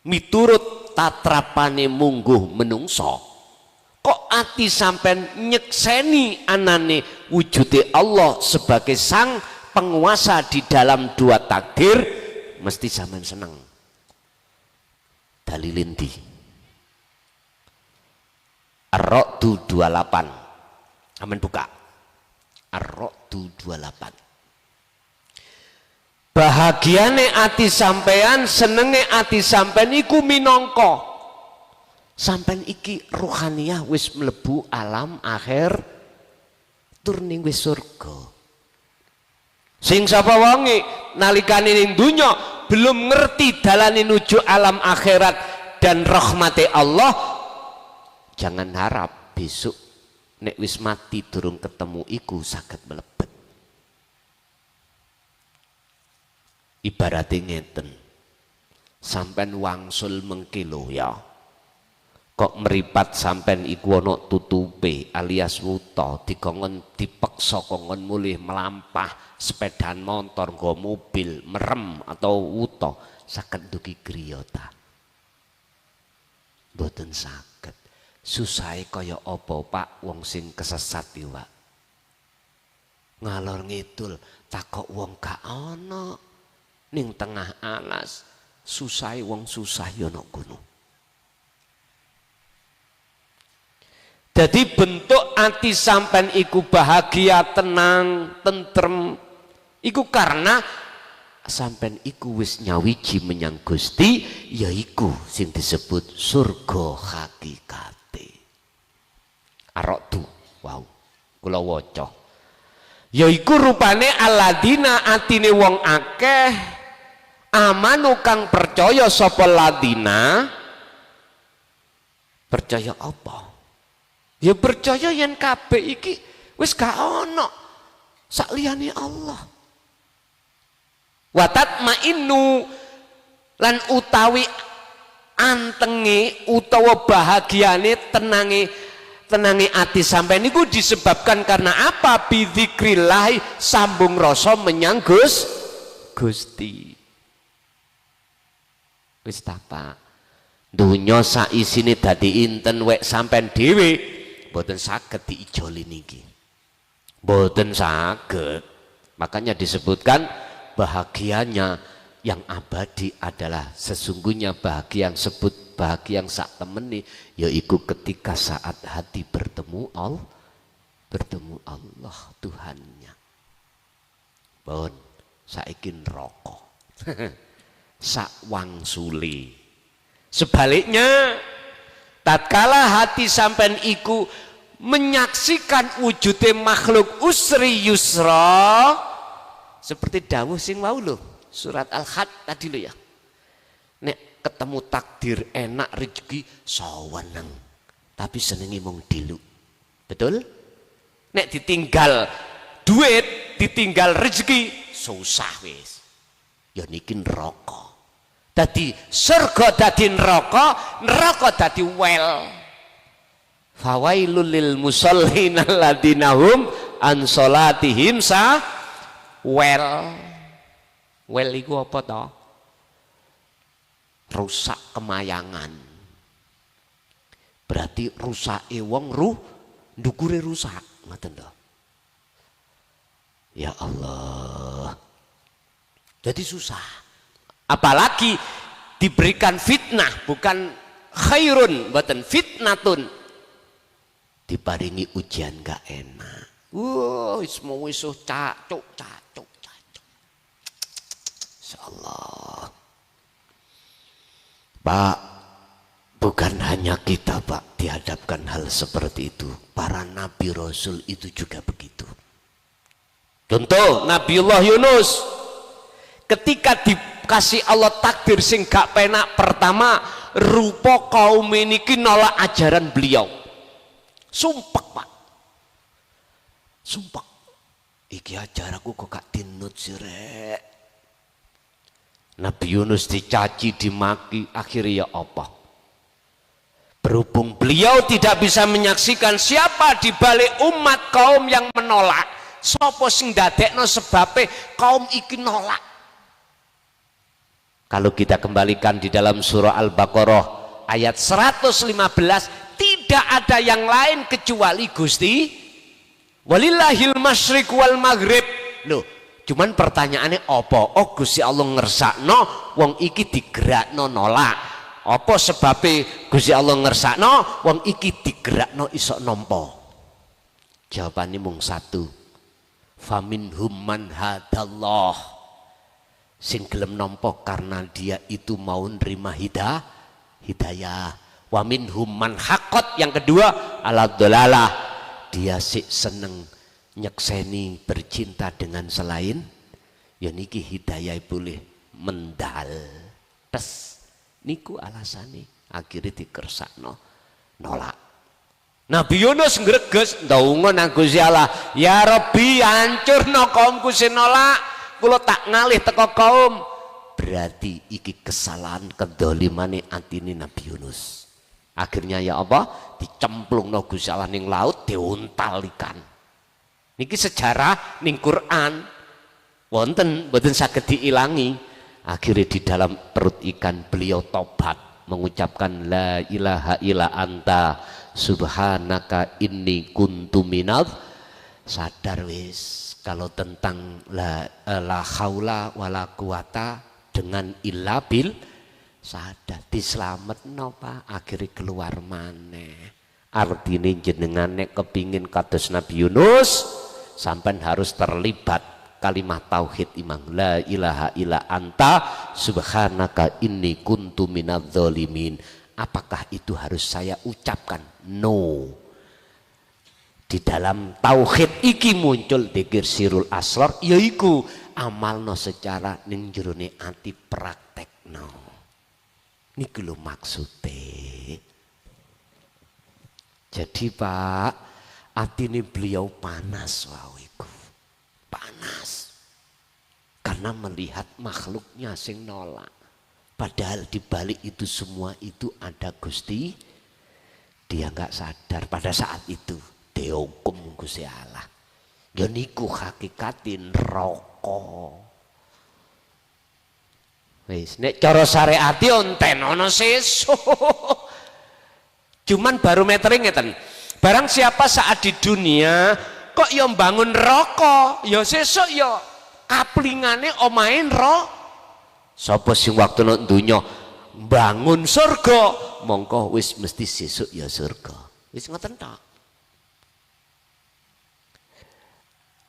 miturut tatrapane mungguh menungso, kok ati sampean nyekseni anane wujude Allah sebagai sang penguasa di dalam dua takdir, mesti sampean seneng. Dalilin di Ar-Ra'du 28, aman buka Ar-Ra'du 28. Bahagiane ati sampean, senenge ati sampean iku minangka sampean iki ruhaniyah wis mlebu alam akhir, tur ning wis surga. Sing sapa wonge nalikane ning donya belum ngerti dalane nuju alam akhirat dan rahmate Allah, jangan harap besok nek wis mati durung ketemu iku saged mlebet. Ibaratnya ngeten, sampean wangsul mengkilo ya, kok meripat sampean iku ana tutupe alias wuta, dikongkon dipeksa kongkon mulih melampah sepedaan motor nggo mobil merem atau wuta, saged dugi griya ta? Mboten saged. Susahe kaya apa Pak wong sing kesesat iki Pak? Ngalor ngidul takok wong gak ana ning tengah alas, susahe wong susah ya ana kono. Jadi bentuk ati sampean iku bahagia, tenang, tentrem, iku karena sampean iku wis nyawiji menyang Gusti, yaiku sing disebut surga hakikate. Ar-Ra'du, wow, kula waca. Yaiku rupane alladzina atine wong akeh amanu kang percaya sapa ladina. Percaya apa? Ya percaya yen kabeh iki wis gak ana sak liyane Allah. Wa tatmainnu lan utawi antenge utawa bahagiane tenange ati sampeyan niku disebabkan karena apa? Bidzikrillah, sambung rasa menyang Gusti. Wis ta Pak, donya sak isine dadi inten wek sampean dhewe mboten saged diijoli niki, mboten saged. Makanya disebutkan bahagianya yang abadi adalah sesungguhnya bahagia yang sebut bahagia yang sak temeni, yaitu ketika saat hati bertemu Allah Tuhannya. Bon saiki neraka sak wangsuli. Sebaliknya tatkala hati sampean iku menyaksikan wujude makhluk usri yusra, seperti dawuh sing wau lho surat Al-Had tadi lho ya, nek ketemu takdir enak rezeki saweneng tapi senengi mung diluk, betul? Nek ditinggal duit, ditinggal rezeki susah wis, ya niki neraka. Dadi surga dadi neraka, neraka dadi wel. Fawailul lil musallin alladzina hum an salatihim wel. Wel iku apa to? Rusak kemayangan. Berarti rusake wong ndukure rusak, ngoten to. Ya Allah. Jadi susah. Apalagi diberikan fitnah, bukan khairun, bukan fitnatun, diparingi ujian gak enak. Semua wisuh cacuk. Insyaallah. Pak, bukan hanya kita Pak dihadapkan hal seperti itu, para nabi rasul itu juga begitu. Contoh Nabiullah Yunus, ketika dikasih Allah takdir sing gak penak, pertama rupa kaum ini nolak ajaran beliau. Sumpek Pak, sumpek, iki ajaranku kok gak tinut sih rek. Nabi Yunus dicaci, dimaki, akhirnya ya apa? Berhubung beliau tidak bisa menyaksikan siapa di balik umat kaum yang menolak, sapa sing dadekno sebabe kaum iki nolak. Kalau kita kembalikan di dalam surah Al-Baqarah ayat 115, tidak ada yang lain kecuali Gusti. Walillahil masyriq wal maghrib. Loh, cuman pertanyaannya apa? Oh, Gusti Allah ngersakno wong iki digerakno nolak. Apa sebabnya Gusti Allah ngersakno wong iki digerakno iso nampa? Jawabannya mung satu. Faminhum man hadallah. Sing gelem nampa karena dia itu mau nerima hidayah. Wa minhum man haqqat, yang kedua ala dhalalah. Dia sik seneng nyekseni bercinta dengan selain ya niki hidayah boleh mendal. Tes niku alasane akhirnya dikersakno nolak. Nabi Yunus ngreges ndonga nang Gusti Allah, ya Rabbi hancurno kaumku sing nolak, kula tak ngalih teko kaum. Berarti iki kesalahan kedzalimane atine Nabi Yunus. Akhirnya ya apa? Dicemplungno Gusti Allah ning laut, diuntal ikan. Niki sejarah ning Quran. Wonten mboten saged diilangi. Akhirnya di dalam perut ikan beliau tobat mengucapkan la ilaha illa anta subhanaka inni kuntu minadz. Sadar wis kalau tentang la haula wala quwata dengan illa bil, sadar dislametno Pak, akhirnya keluar maneh. Artine jenengan nek kepingin kados Nabi Yunus sampai harus terlibat kalimat tauhid imam la ilaha illa anta subhanaka inni kuntu minadz zalimin. Apakah itu harus saya ucapkan? No. Di dalam tauhid iki muncul dzikir sirul asrar, yaiku amalno secara ning jerone ati praktekno. Niku lho maksude. Jadi Pak, atine beliau panas wawiku. Panas. Karena melihat makhluknya sing nolak. Padahal di balik itu semua itu ada Gusti. Dia nggak sadar pada saat itu dihukum Gusti Allah. Ya niku hakikatin rokok. Wis nek cara syariat onten ana sesuk. Cuman barometernya ngeten. Barang siapa saat di dunia kok ya bangun rokok, ya sesuk ya kaplingane omahe rokok. Sapa sing waktu nang dunya bangun surga, mongko wis mesti sesuk ya surga. Wis ngoten tok.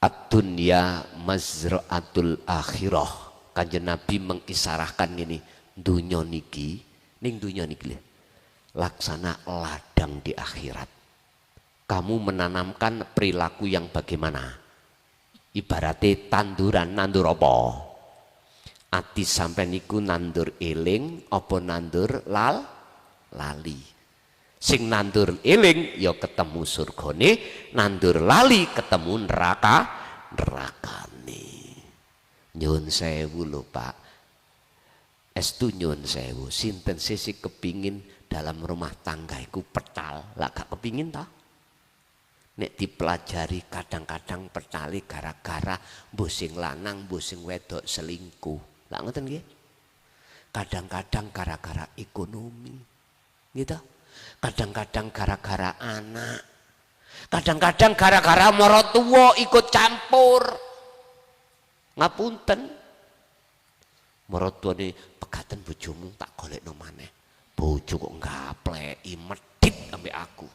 Ad-dunya mazra'atul akhirah. Kanjeng Nabi mengisarahkan ini, dunya niki, ning dunya niki laksana ladang di akhirat. Kamu menanamkan perilaku yang bagaimana? Ibaratnya tanduran, nandur apa? Ati sampai niku nandur eling apa nandur lali. Sing nandur eling ya ketemu surgane, nandur lali ketemu nerakane. Nyun sewu lho Pak. Estu nyun sewu, sinten sisi kepingin dalam rumah tangga iku petal, lah gak kepingin toh? Nek dipelajari kadang-kadang petali gara-gara mbuh sing lanang mbuh sing wedok selingkuh. Lah ngoten nggih. Kadang-kadang gara-gara ekonomi. Gitu. Kadang-kadang gara-gara anak. Kadang-kadang gara-gara maratuwa ikut campur. Ngapunten. Maratuwane pegaten bojomu tak golekno maneh. Bojo kok ngapleki medhit ambek aku.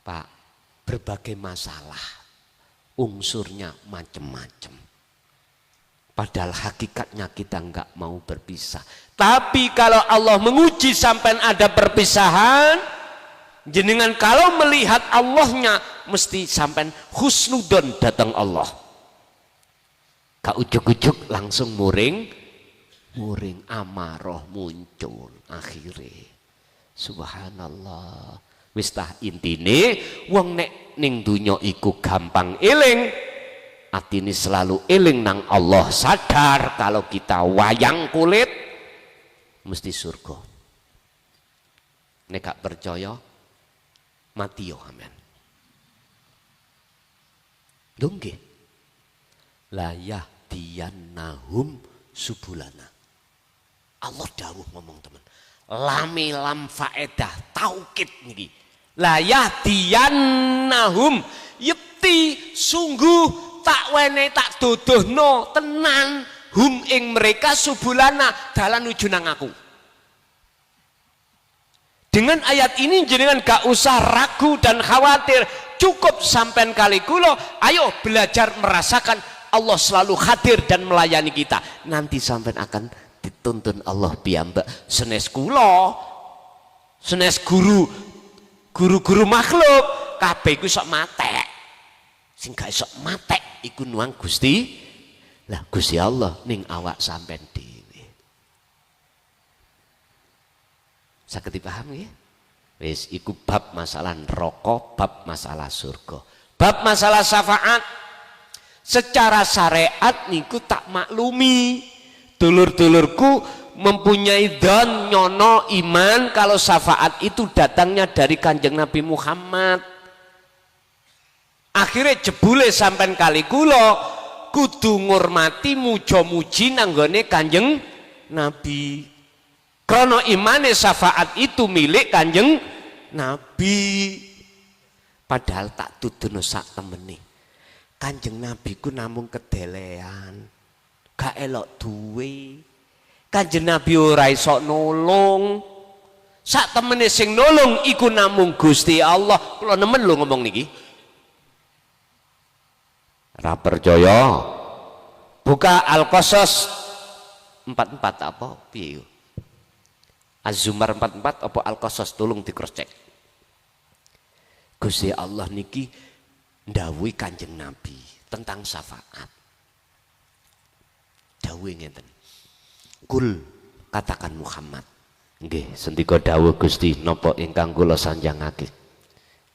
Pak, berbagai masalah unsurnya macam-macam. Padahal hakikatnya kita nggak mau berpisah. Tapi kalau Allah menguji sampai ada perpisahan, jenengan kalau melihat Allahnya mesti sampai husnudon datang Allah. Gak ujuk-ujuk langsung muring amarah muncul akhirnya. Subhanallah. Wis tah intine wong nek ning dunya iku gampang eling, atine selalu eling nang Allah, sadar kalau kita wayang kulit mesti surga. Nek gak percaya mati yo amen. Lho nggih. La yahdiyannahum subulana. Allah dawuh ngomong teman. Lami lam faedah taukid niki. La yahdiyannahum yekti sungguh tak wene tak dodohno tenan hum ing mereka subulana dalan nuju nang aku. Dengan ayat ini jenengan gak usah ragu dan khawatir, cukup sampean kali kulo, ayo belajar merasakan Allah selalu hadir dan melayani kita. Nanti sampean akan dituntun Allah piyambak. Senes kulo, senes guru-guru makhluk, kabeh iku sok matek. Sing gak iso matek iku nuang Gusti. Lah Gusti Allah ning awak sampean dhewe. Saged dipaham nggih? Wis iku bab masalah neraka, bab masalah surga. Bab masalah syafaat secara syariat niku tak maklumi. Dulur-dulurku mempunyai don nyono iman kalau syafaat itu datangnya dari Kanjeng Nabi Muhammad. Akhirnya jebule sampean kali kula kudu ngurmati muja-muji nanggone Kanjeng Nabi. Krono imane syafaat itu milik Kanjeng Nabi. Padahal tak tuduno sak temene. Kanjeng Nabi ku namung kedelean. Gak elok duwe. Kanjeng Nabi ora iso nolong. Sak temene sing nolong iku namung Gusti Allah. Kula nemen lho ngomong niki. Ra percaya. Buka Al-Qasas 44 apa piye? Az-Zumar 44 apa Al-Qasas tolong di cross check. Gusti Allah niki ndawuhi Kanjeng Nabi tentang syafaat. Dawuh ngeten. Kul katakan Muhammad. Nggih, sendika dawuh Gusti napa ingkang kula sanjangake.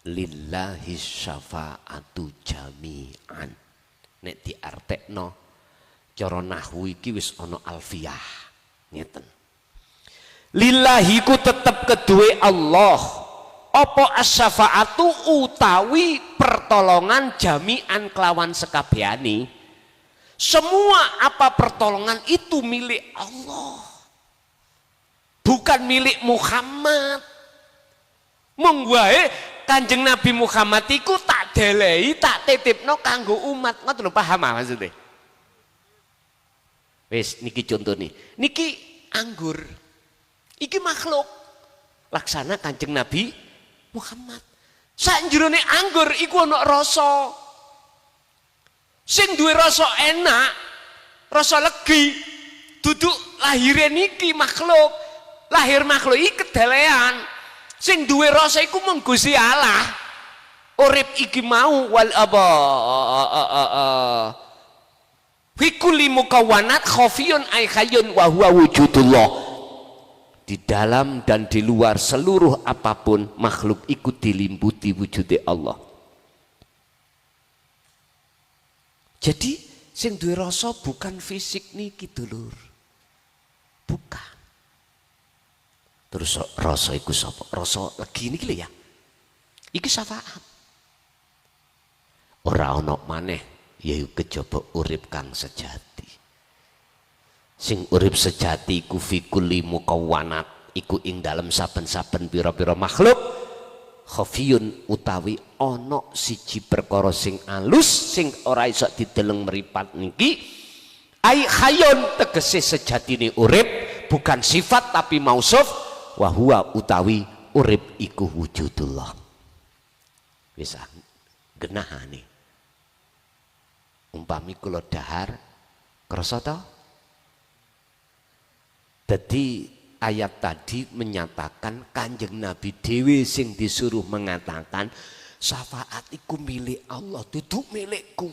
Lillahi syafa'atu jami'an. Nek diartekno cara nahwu iki wis ana alfiyah. Ngeten. Lillahi ku tetep kedue Allah. Apa as-syafa'atu utawi pertolongan jami'an kelawan sekabehane. Semua apa pertolongan itu milik Allah. Bukan milik Muhammad. Mung wae Kanjeng Nabi Muhammad iku tak delehi, tak titipno kanggo umat. Ngoten lho, paham maksudnya? Wis niki contone. Niki anggur. Iki makhluk laksana Kanjeng Nabi Muhammad. Sak jerone anggur iku ana rasa. Sing duwe rasa enak, rasa legi, duduk lahire niki makhluk. Lahir makhluk iki kedelean. Sing duwe rasa iku mung Gusti Allah. Urip iki mau wal aba fi kulli mukawwanat khafiyun ay khayyun wa huwa wujudullah. Di dalam dan di luar seluruh apapun makhluk ikut dilimputi wujudnya Allah. Jadi sing duwe rasa bukan fisik niki dulur. Bukan. Terus rasa iku sapa? Rasa legi niki lho ya. Iki syafaat. Ora ana maneh ya kejaba urip kang sejati. Sing urip sejati iku fi kulli mukawwanat iku ing dalem saben-saben pira-pira makhluk khafiyun utawi ana siji perkara sing alus sing ora iso dideleng mripat niki ai khayun tegese sejatine urip bukan sifat tapi mausuf wa huwa utawi urip iku wujudullah. Wis genahane umpami kula dahar krasa ta. Jadi ayat tadi menyatakan Kanjeng Nabi dhewe sing disuruh mengatakan syafaat iku milik Allah, duduk milikku.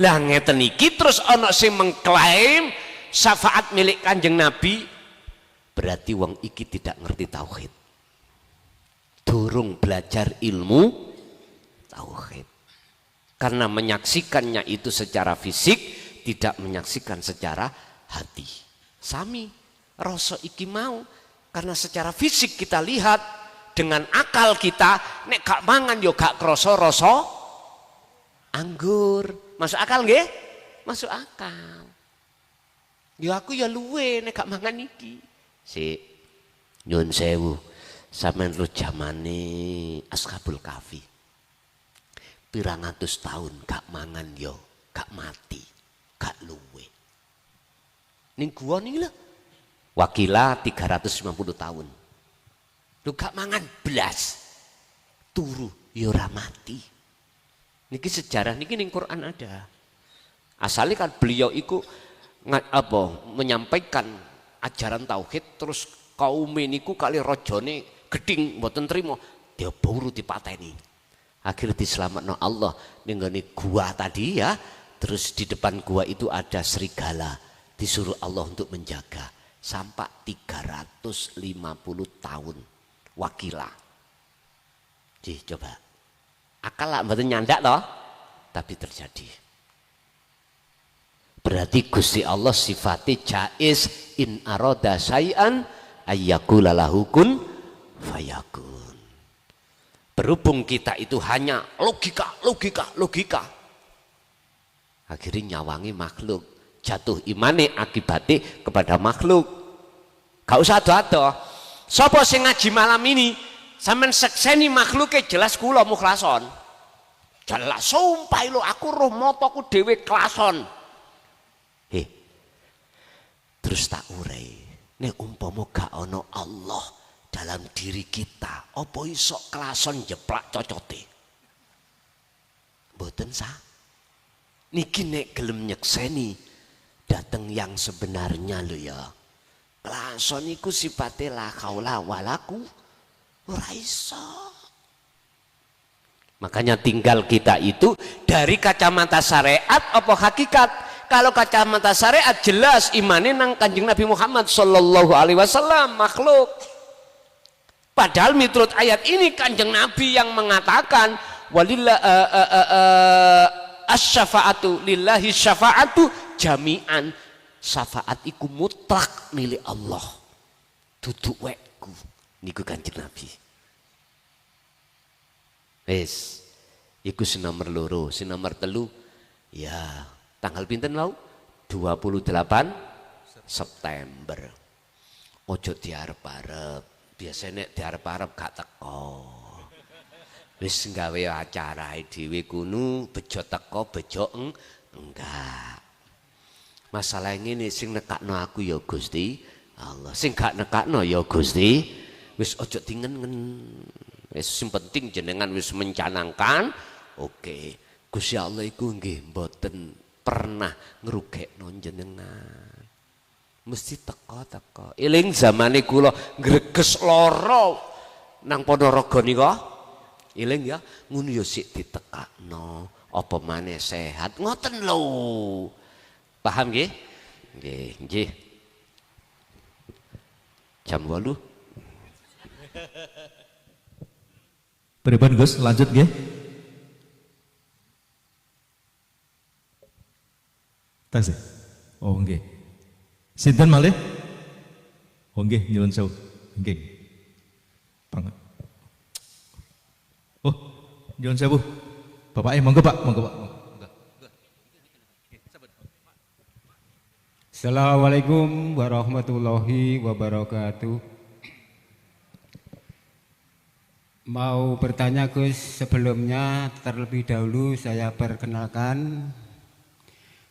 Lah ngeten iki terus ana sing mengklaim syafaat milik Kanjeng Nabi, berarti wong iki tidak ngerti tauhid. Durung belajar ilmu tauhid. Karena menyaksikannya itu secara fisik, tidak menyaksikan secara hati. Sami rasa iki mau karena secara fisik kita lihat dengan akal kita nek gak mangan yo gak krasa rasa anggur. Masuk akal nggih? Masuk akal. Ya aku ya luwe nek gak mangan iki. Sik. Nyun sewu. Sampeyan lu zamane Ashabul Kahfi. Pirang atus tahun gak mangan yo, gak mati, gak luwe. Ning gua nih lah. Wakila 350 tahun. Lu gak mangan blas. Turu yo ora mati. Niki sejarah niki ning Quran ada. Asalnya kan beliau itu menyampaikan ajaran tauhid terus kaum niku kali rojone geding mboten trimo dia buru dipateni. Akhirnya diselamatno Allah nenggone gua tadi ya. Terus di depan gua itu ada serigala, disuruh Allah untuk menjaga sampai 350 tahun. Wakila. Ji coba. Akal lah mboten nyandak toh, tapi terjadi. Berarti Gusti Allah sifatnya jaiz in aroda syai'an ayyakula lahu kun fayakun. Berhubung kita itu hanya logika. Akhirnya nyawangi makhluk. Jatuh imane akibatnya kepada makhluk. Gak usah ado-ado. Sapa sing ngaji malam ini sampean sekseni makhluke jelas kula mukhlason. Jelas sumpah lho aku roh motoku dhewe klason. Terus tak urei, nek umpama gak ana Allah dalam diri kita, apa iso klason jeplak cocote? Mboten sah. Niki nek gelem nyekseni dateng yang sebenarnya lho ya. Klason iku sifate la haula wala quwwata ora iso. Makanya tinggal kita itu dari kacamata syariat apa hakikat. Kalau kacamata syariat jelas imannya nang Kanjeng Nabi Muhammad sallallahu alaihi wasallam makhluk. Padahal menurut ayat ini Kanjeng Nabi yang mengatakan walillah asy-syafa'atu lillahi syafa'atu jami'an. Syafaat iku mutlak milik Allah. Duduk wekku niku Kanjeng Nabi. Wes iku sinomor loro, sinomor telu ya. Tanggal pinten lau? 28 September. Ojo diarep-arep. Biasanya diarep-arep gak teko. Wis nggawe acara dhewe kuno bejo teko, bejo enggak. Masalah ngene sing nekakno aku ya Gusti Allah. Sing gak nekakno ya Gusti. Wis ojo dingen-ngen. Wis sing penting jenengan wis mencanangkan. Oke. Gusti Allah iku nggih mboten pernah ngrugekno jenengan. Mesti teko-teko. Eling zamane kula greges lara nang Ponorogo nika. Eling ya, ngono ya sik ditekakno. Apa maneh sehat ngoten lho. Paham nggih? Nggih. Jam 8. Pripun Gus, lanjut nggih. Tasih. Oh nggih. Sinten malih? Oh nggih, nyuwun sewu. Nggih. Banget. Oh, nyuwun sewu. Bapak monggo Pak, monggo Pak. Assalamualaikum warahmatullahi wabarakatuh. Mau bertanya Gus, sebelumnya terlebih dahulu saya perkenalkan.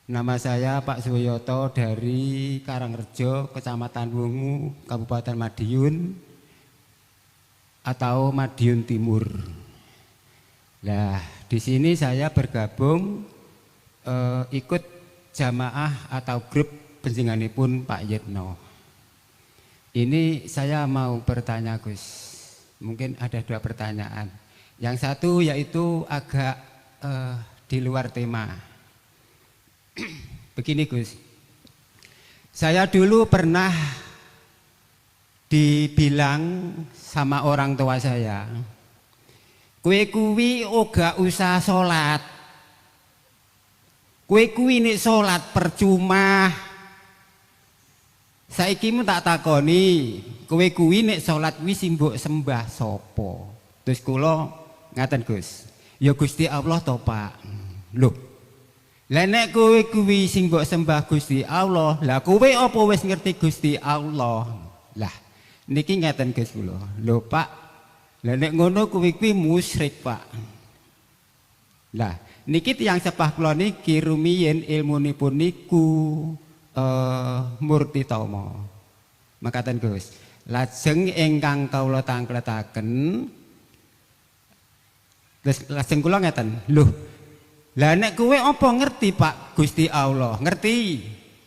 Nama saya Pak Suyoto dari Karangrejo, Kecamatan Wungu, Kabupaten Madiun atau Madiun Timur. Nah, di sini saya bergabung ikut jamaah atau grup penjenenganipun Pak Yitno. Ini saya mau bertanya Gus, mungkin ada 2 pertanyaan. Yang satu yaitu agak di luar tema. Begini Gus, saya dulu pernah dibilang sama orang tua saya, kue kuwi oga usah sholat, kue kuwi nek sholat percuma. Saiki mu tak takoni, kue kuwi nek sholat kuwi simbok sembah sopo. Terus kula ngaten Gus, ya Gusti Allah to Pak. Loh, Lah nek kowe kuwi sing mbok sembah Gusti Allah, lah kowe apa wis ngerti Gusti Allah? Lah niki ngeten Gus kula. Lho Pak, lah nek ngono kuwi musyrik Pak. Lah niki tiyang sepah kula niki rumiyin ilmunipun niku murtitama. Makaten Gus. Lajeng ingkang kawula tangkletaken lajeng kula ngeten. Lho, lah nek kowe apa ngerti Pak Gusti Allah? Ngerti.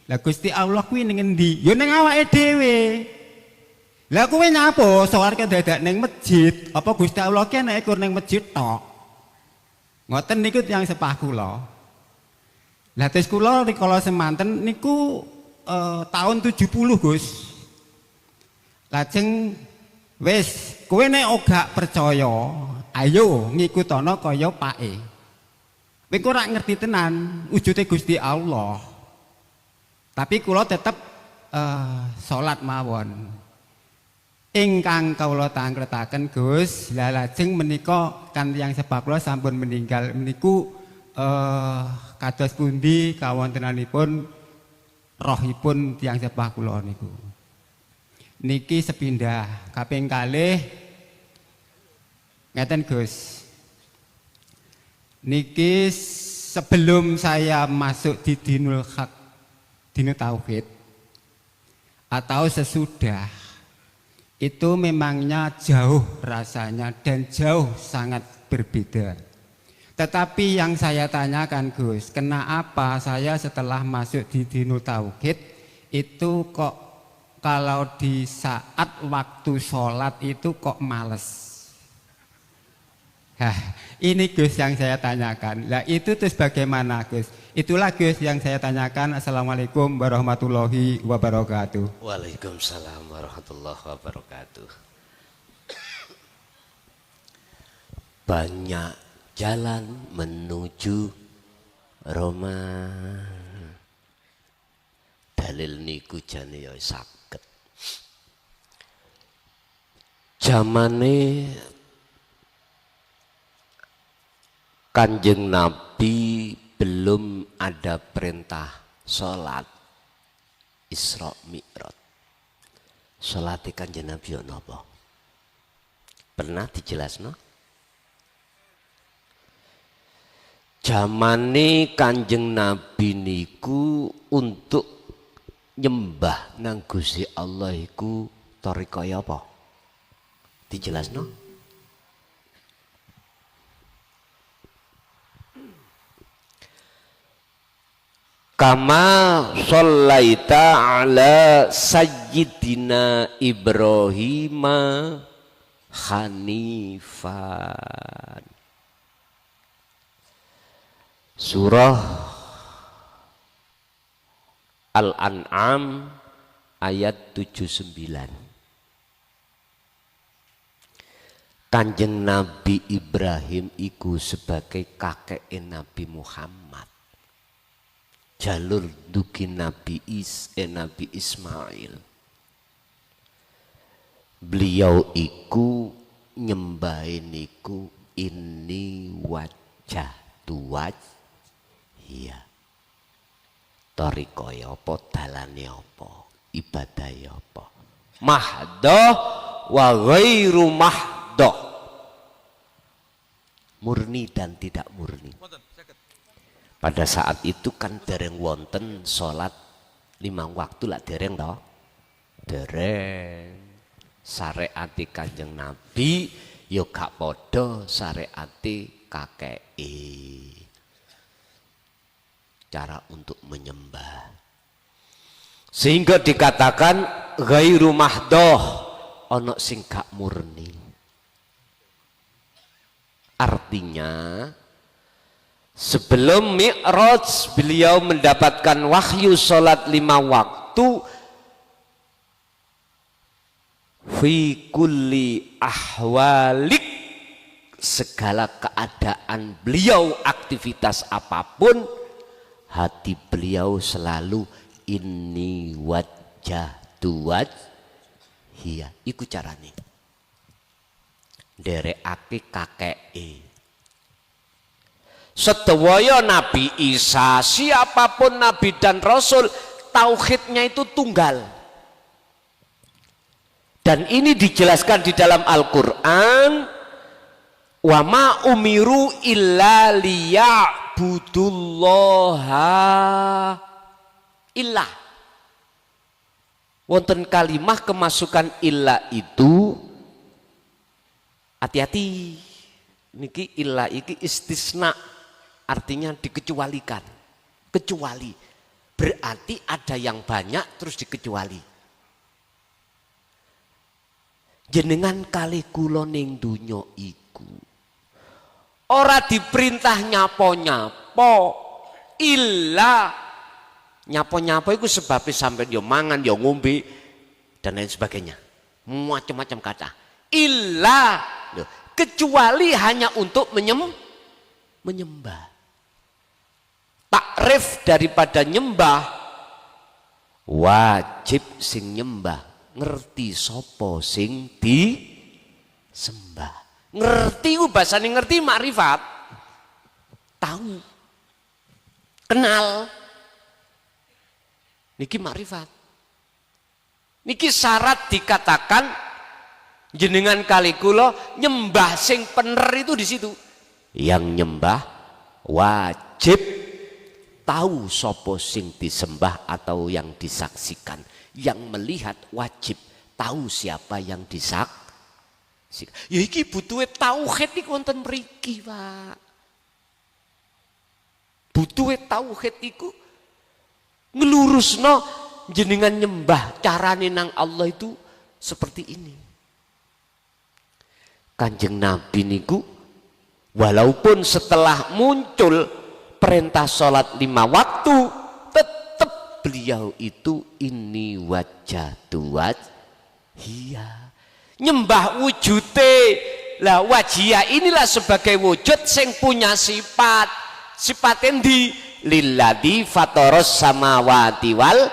Lah Gusti Allah kuwi ning endi? Ya ning awake dhewe. Lah kowe nyapa salat dadak ning masjid? Apa Gusti Allah ki nek ikur ning masjid tok? Ngoten niku tiyang sepah kula. Lah tes kula rikala semanten niku tahun 70 Gus. Lajeng wis kowe nek ora percaya, ayo ngikutana kaya pake. Kowe kok ora ngerti tenan wujude Gusti Allah. Tapi kula tetep salat mawon. Ingkang kawula tangkletaken Gus, lah lajeng menika kan tiyang sepah kula sampun meninggal meniku kados pundi kawontenanipun rohipun tiyang sepah kula niku. Niki sepindah kaping kalih ngeten Gus. Niki sebelum saya masuk di Dinul Haq, Dinul Tauhid atau sesudah itu memangnya jauh rasanya dan jauh sangat berbeda. Tetapi yang saya tanyakan Gus, kenapa saya setelah masuk di Dinul Tauhid itu kok kalau di saat waktu sholat itu kok males? Hah, ini Gus yang saya tanyakan. Lah itu terus bagaimana Gus? Itulah Gus yang saya tanyakan. Assalamualaikum warahmatullahi wabarakatuh. Waalaikumsalam warahmatullahi wabarakatuh. Banyak jalan menuju Roma. Dalil niku jane ya saged. Zamane Kanjeng Nabi belum ada perintah sholat Isra Mi'raj. Sholat Kanjeng Nabi ono apa? Pernah dijelasno? Zamane Kanjeng Nabi niku untuk nyembah nang Gusti Allah iku tarikaya apa? Dijelasno? Kama shallaita ala sayyidina Ibrahim hanifan. Surah Al-An'am ayat 79. Kanjeng Nabi Ibrahim iku sebagai kakek Nabi Muhammad. Jalur duki Nabi Ismail. Beliau iku nyembahin iku ini wajah tuwaj. Iya. Torikoy apa, dalane apa, ibadah apa. Mahdoh wa ghairu mahdoh. Murni dan tidak murni. Pada saat itu kan dereng wonten sholat 5 waktu lah dereng toh. Dereng. Syariat Kanjeng Nabi yo gak padha syariat kakeke. Cara untuk menyembah. Sehingga dikatakan ghairu mahdoh, ono sing gak murni. Artinya sebelum Mi'raj beliau mendapatkan wahyu sholat 5 waktu fi kulli ahwalik, segala keadaan beliau, aktivitas apapun, hati beliau selalu ini wajah tuwaj hiya. Iku carane derekake kakeke. Sedaya Nabi Isa, siapapun Nabi dan Rasul, tauhidnya itu tunggal. Dan ini dijelaskan di dalam Al-Quran, wa ma umiru illa liya'budullaha illa. Wonten kalimah kemasukan illa itu, hati-hati, niki illa iki istisna, artinya dikecualikan. Kecuali berarti ada yang banyak terus dikecuali. Jenengan kali kula ning donya iku ora diperintah nyapo-nyapo, illa nyapo-nyapo iku sebabnya sampai yo mangan yo ngombe dan lain sebagainya, macam-macam kata. Illa kecuali hanya untuk menyembah. Takrif daripada nyembah, wajib sing nyembah ngerti sopo sing disembah. Ngerti ku bahasane ngerti makrifat, tahu, kenal. Niki makrifat. Niki syarat dikatakan jenengan kali kula nyembah sing bener itu di situ. Yang nyembah wajib tahu sopo sing disembah atau yang disaksikan. Yang melihat wajib tahu siapa yang disaksikan. Ya iki butuhe tauhid iki wonten mriki, Pak. Butuhe tauhid iku ngelurusno jenengan nyembah carane nang Allah itu seperti ini. Kanjeng Nabi niku walaupun setelah muncul perintah sholat 5 waktu, tetap beliau itu ini wajhatu wajhiya, nyembah wujute. Lah wajhiya inilah sebagai wujud sing punya sifat. Sifat endi? Lilladzi fataras samawati wal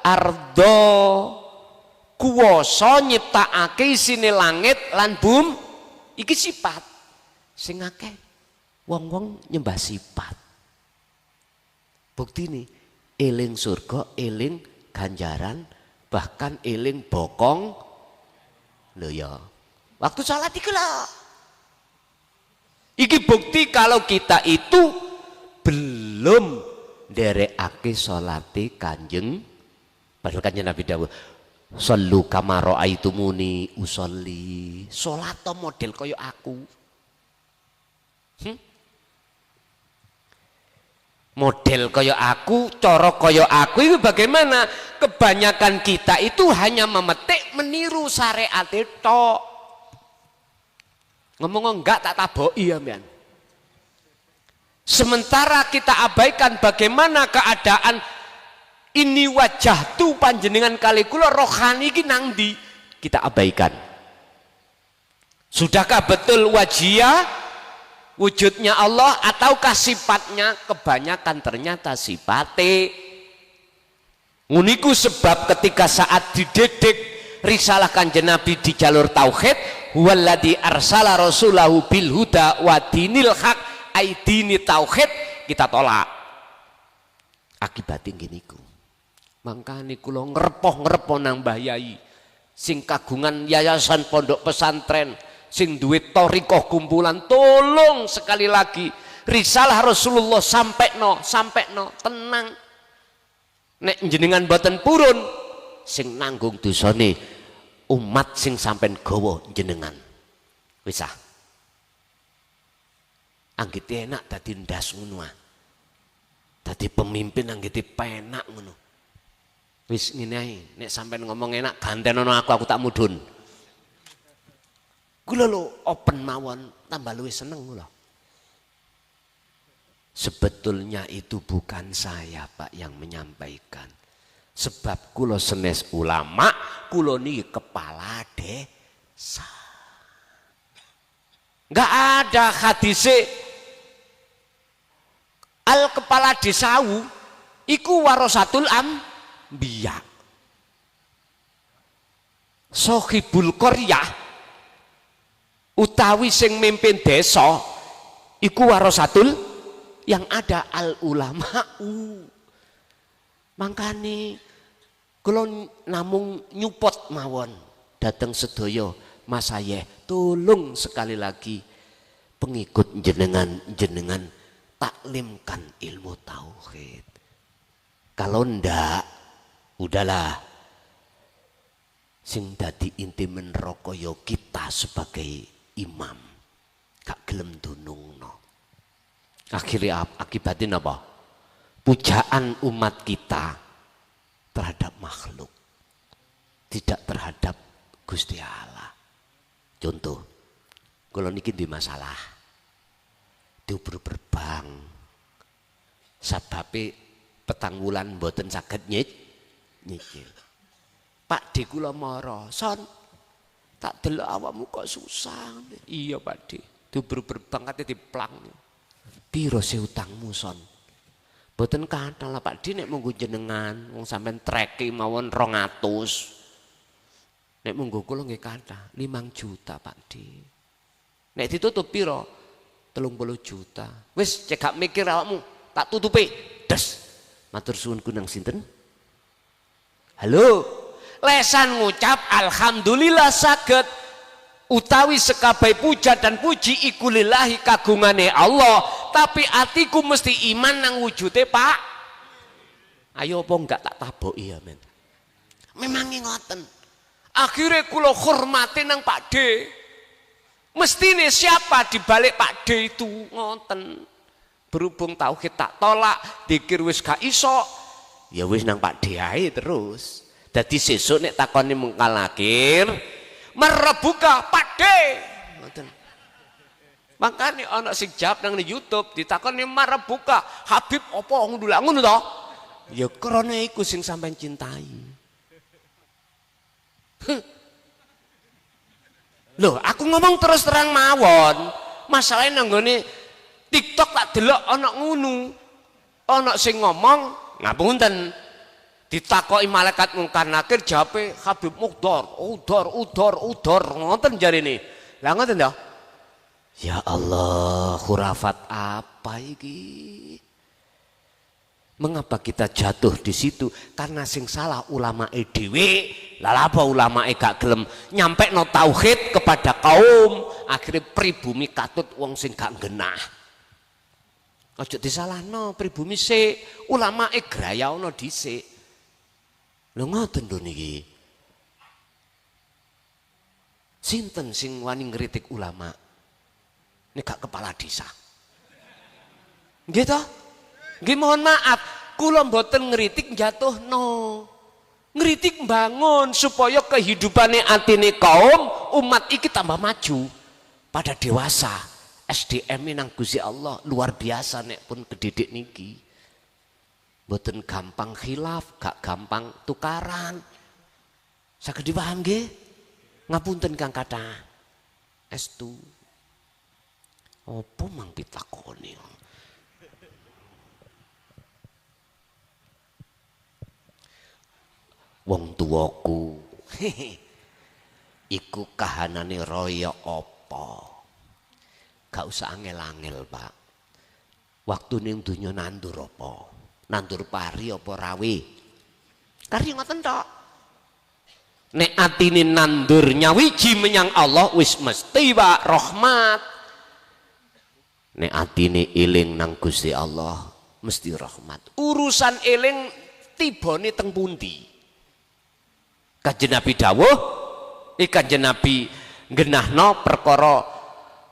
ardo, kuwasa nyiptakake isine langit lan bumi. Iki sifat sing akeh wong-wong nyembah sifat. Buktine eling surga, eling ganjaran, bahkan eling bokong. Lho ya, waktu salat iki lho. Iki bukti kalau kita itu belum nderekake salate Kanjeng. Padahal Kanjeng Nabi dawuh, "Shallu kama ra'aitumuni usolli." Salat model kaya aku. Model kaya aku, cara kaya aku itu bagaimana? Kebanyakan kita itu hanya memetik meniru syariat tok. Ngomong enggak tak taboki ya, men. Sementara kita abaikan bagaimana keadaan ini wajah tu panjenengan kali kula rohani iki nang ndi, kita abaikan. Sudahkah betul wajia wujudnya Allah ataukah sifatnya? Kebanyakan ternyata sifate. Uniku sebab ketika saat dididik risalah Kanjeng Nabi di jalur tauhid, huwallazi arsala rasulahu bil huda wa dinil haq, aidini tauhid, kita tolak. Akibatnya giniku. Mangkane kula ngrepoh-ngrepoh nang Mbah Yai sing kagungan yayasan pondok pesantren, sing duwe thariqah kumpulan, tolong sekali lagi risalah Rasulullah sampekno tenang. Nek jenengan boten purun, sing nanggung dosane umat sing sampean gawa jenengan. Wis ah. Anggite enak dadi ndas ngono ah. Dadi pemimpin anggite penak ngono. Wis ngene ae, nek sampean ngomong enak gantenono aku tak mudhun. Kula lho open mawon, tambah luwih seneng kula. Sebetulnya itu bukan saya Pak yang menyampaikan. Sebab kula senes ulama, kula niki kepala desa. Enggak ada hadise al kepala desawu iku warasatul ambiya. Sohibul qaryah utawi sing mimpin desa iku warasatul Yang ada al ulama'u. Mangkane kula namung nyupot mawon dateng sedaya masayeh, tolong sekali lagi pengikut jenengan taklimkan ilmu tauhid. Kalau ndak, udahlah. Sing dadi inti menroko yo kita sebagai imam. Gak gelem dunungno. Akhirnya akibatin apa? Pujaan umat kita terhadap makhluk. Tidak terhadap Gusti Allah. Contoh, kalau niki di masalah diuber berbang, sababe petang wulan mboten saged nyicil. Pak D kula mara, "Son, tak delok awakmu kok susah." "Iya, Pak D, diuber berbang kate diplang." "Piro se utangmu, Son?" "Mboten kathah lah, Pak D, nek munggo jenengan wong sampean treke mawon 200. Nek munggo kula nggih kathah, 5 juta, Pak D. Nek ditutup piro? 30 juta. Wis cekak mikir awakmu, tak tutupi. Des. Matur suwun kunang sinten? Halo. Lesan ngucap alhamdulillah saged utawi sekabai puja dan puji iku lillahi kagungane Allah, tapi atiku mesti iman nang wujude, Pak. Ayo apa enggak tak taboki ya, men. Memang ngoten. Akhirnya kula hormati nang Pak D. Mestine siapa di balik Pak D itu ngoten. Berhubung tauhid tak tolak, dikir wis gak iso, ya wis nang Pak D ae terus. Dadi sesuk nek takoni mungkal nakir, merebuka Pak D. Ngoten. Makane ana sing jawab nang YouTube ditakoni merebuka, Habib apa ngono ngono to? Ya krana iku sing sampean cintai. Loh, aku ngomong terus terang mawon. Masalahnya nanggone TikTok tak delok ana ngono. Ana sing ngomong, ngapunten, ditakoki malaikat mungkar nakir jawabe Habib Mukdor, udor ngoten jarine. Lah ngoten to? Ya Allah, khurafat apa iki? Mengapa kita jatuh di situ? Karena sing salah ulama dhewe. Lah apa ulama gak gelem nyampe no tauhid kepada kaum, akhirnya pribumi katut wong sing gak genah. Aja disalahno pribumi sik, ulama grayaono dhisik. Lho ngoten lho niki. Sinten sing wani ngritik ulama? Nek gak kepala desa. Nggih to? Nggih mohon maaf, kula mboten ngritik jatuhno. Ngritik bangun supaya kehidupannya atine kaum umat iki tambah maju pada dewasa. SDM nang Gusti Allah luar biasa nek pun kedidik niki. Mboten gampang khilaf, gak gampang tukaran. Saged dipaham nggih? Ngapunten Kang Kathah. Estu. Apa mang pitakoni? Wong tuwaku iku kahanane raya apa? Gak usah angel-angel, Pak. Waktu ning donya nandur apa? Nandur pari apa rawe? Kari ngoten tok. Nek atine nandur nyawiji menyang Allah wis mesti Pak rahmat. Nek atine eling nang Gusti Allah mesti rahmat. Urusan eling tibane teng pundi? Kanjeng Nabi dawuh, Kanjeng Nabi genahno perkara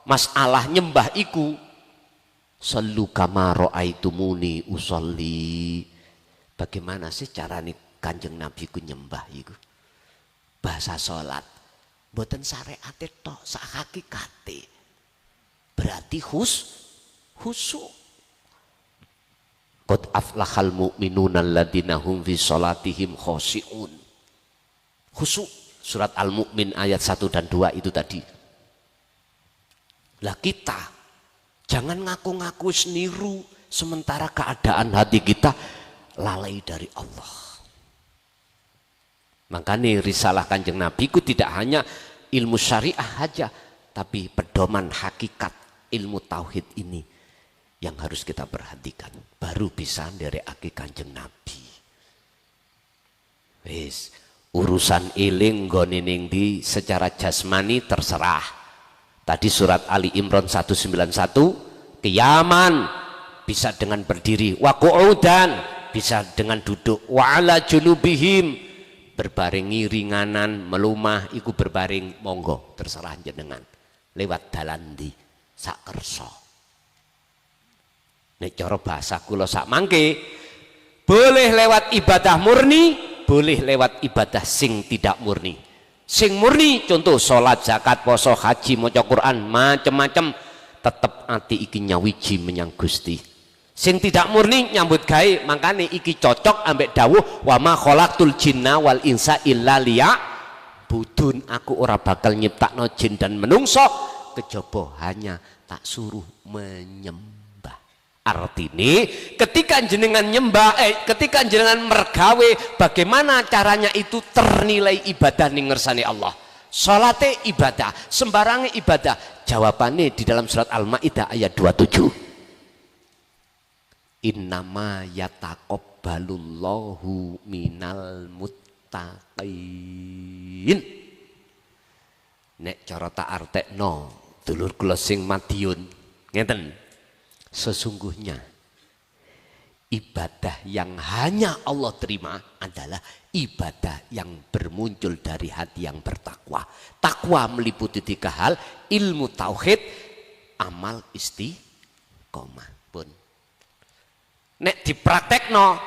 masalah nyembah iku. Sallu kama raaitumuni usolli. Bagaimana sih carane Kanjeng Nabi ku nyembah iku? Bahasa salat mboten syariate tok, sak hakikate. Berarti khusyuk. Qad aflahal mu'minuna alladzina hum fi shalatihim khashi'un. Khusyuk, surat Al-Mu'min ayat 1 dan 2 itu tadi. Lah kita jangan ngaku-ngaku seniru sementara keadaan hati kita lalai dari Allah. Makanya risalah Kanjeng Nabi itu tidak hanya ilmu syariah saja, tapi pedoman hakikat ilmu tauhid ini yang harus kita perhatikan. Baru bisa nderekake Kanjeng Nabi. Wis, urusan eling nggone ning ndi secara jasmani terserah. Tadi surat Ali Imran 191, kiaman bisa dengan berdiri, wa qu'udan bisa dengan duduk, wa ala junubihim berbaring ringanan, melumah iku berbaring, monggo terserah jenengan. Lewat dalan ndi sak kersa. Nek cara bahasa kula sak mangke, boleh lewat ibadah murni, boleh lewat ibadah sing tidak murni. Sing murni contoh salat, zakat, poso, haji, maca Quran, macam-macam, tetep ati iki nyawiji menyang Gusti. Sing tidak murni nyambut gawe, makane iki cocok ambek dawuh wa ma khalaqtul jinna wal insa illa budun, aku ora bakal nyiptakno jin dan menungso kejaba hanya tak suruh menyembah. Artine ketika jenengan nyembah, ketika jenengan mergawe, bagaimana caranya itu ternilai ibadah ning ngersane Allah. Salate ibadah, sembarange ibadah. Jawabannya di dalam surat Al-Maidah ayat 27. Innama yataqabbalullahu minal muttaqin. Nek cara tak artekno dulur kula sing Madiun ngeten. Sesungguhnya ibadah yang hanya Allah terima adalah ibadah yang bermuncul dari hati yang bertakwa. Takwa meliputi 3 hal, ilmu tauhid, amal istiqomah. Pun nek dipraktekno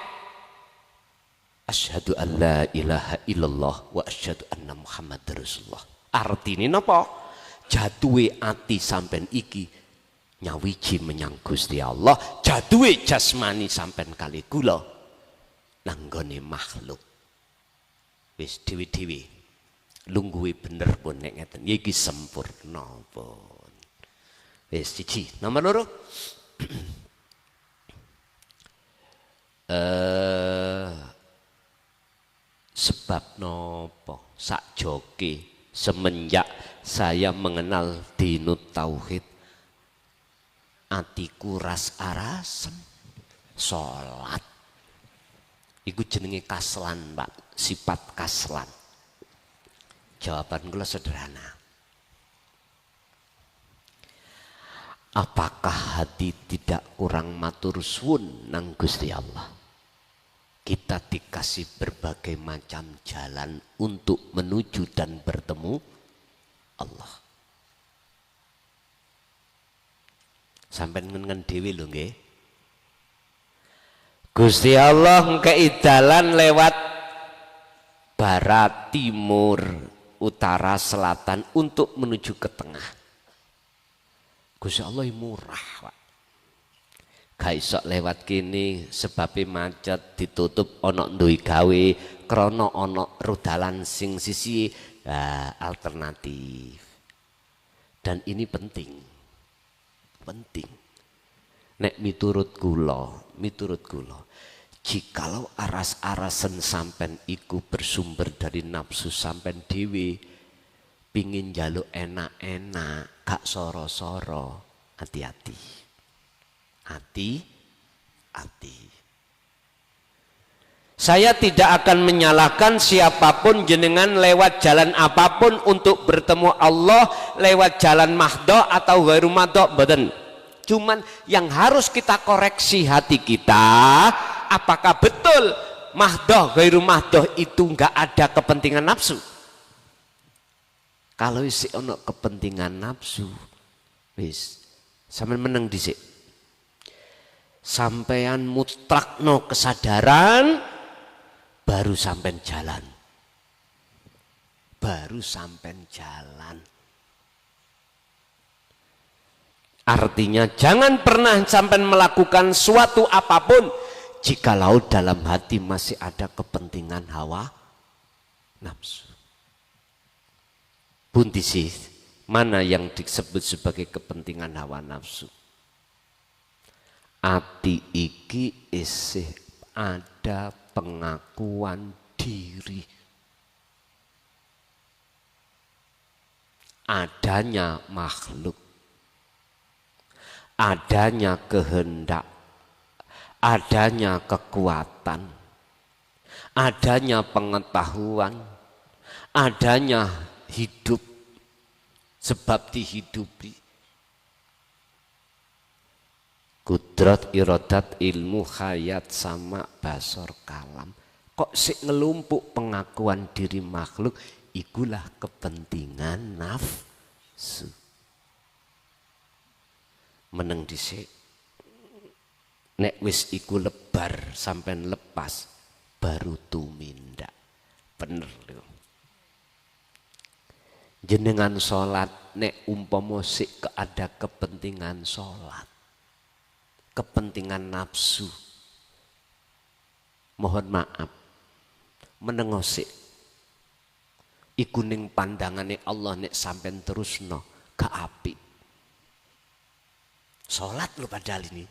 asyhadu an la ilaha illallah wa asyhadu anna muhammadar rasulullah. Artine napa? Jatuhe ati sampean iki nyawiji menyang Gusti Allah, jaduwe jasmani sampean kali kula nanggone makhluk. Wis dhewe-dhewe lungguhe bener pun nek ngeten iki sempurna pun. Wis siji, nomor loro. Sebab nopo sak joke semenjak saya mengenal dinut tauhid atiku ras arasem salat iku jenenge kaslan, Pak, sifat kaslan. Jawaban kula sederhana. Apakah hati tidak kurang matur suwun nang Gusti Allah? Kita dikasih berbagai macam jalan untuk menuju dan bertemu Allah. Sampai ngen dewi lho nggih. Gusti Allah ngkei dalan lewat barat, timur, utara, selatan untuk menuju ke tengah. Gusti Allah murah, Pak. Gak iso lewat kini sebabnya macet, ditutup ana duwe gawe krana ana rudalan sing sisi alternatif. Dan ini penting. Nek miturut kula, jikalau aras-arasen sampen iku bersumber dari nafsu sampen dewi pingin jaluk enak-enak, gak soro-soro, hati-hati. Saya tidak akan menyalahkan siapapun jenengan lewat jalan apapun untuk bertemu Allah, lewat jalan mahdoh atau ghairu mahdoh, boten. Cuman yang harus kita koreksi hati kita, apakah betul mahdoh ghairu mahdoh itu enggak ada kepentingan nafsu? Kalau isi ono kepentingan nafsu, wis sampean meneng dhisik. Sampean mutrakno kesadaran, baru sampean jalan. Artinya jangan pernah sampean melakukan suatu apapun jikalau dalam hati masih ada kepentingan hawa nafsu. Pundi sih mana yang disebut sebagai kepentingan hawa nafsu? Ati iki isih ada pengakuan diri, adanya makhluk, adanya kehendak, adanya kekuatan, adanya pengetahuan, adanya hidup, sebab dihidupi. Kudrat, iradat, ilmu, hayat, sama, basor, kalam. Kok sik ngelumpuk pengakuan diri makhluk, ikulah kepentingan nafsu. Meneng dhisik. Nek wis iku lebar sampean lepas baru tumindak. Bener lho. Jenengan salat nek umpama sik ada kepentingan salat, kepentingan nafsu, mohon maaf menengosik iku ning pandangane Allah nek sampean terusno gak apik. Salat lho padahal ini.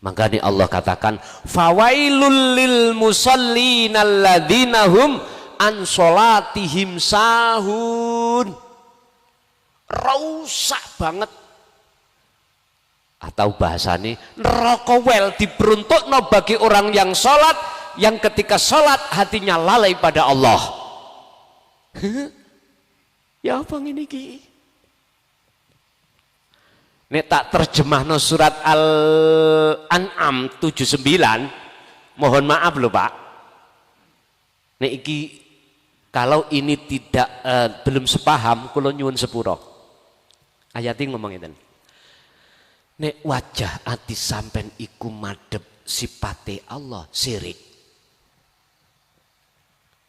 Makanya Allah katakan fawailul lil musallin alladzina hum an sholatihim sahun. Rusak banget. Atau bahasanya neraka wel diperuntukno bagi orang yang sholat, yang ketika sholat hatinya lalai pada Allah. Ya apa ini ki? Nek tak terjemahno surat Al-An'am 79, mohon maaf loh Pak. Nek iki kalau ini tidak belum sepaham, kula nyuwun sepuro. Ayatnya ngomong ngeten. Nek wajah ati sampen iku madhep sipate Allah syirik.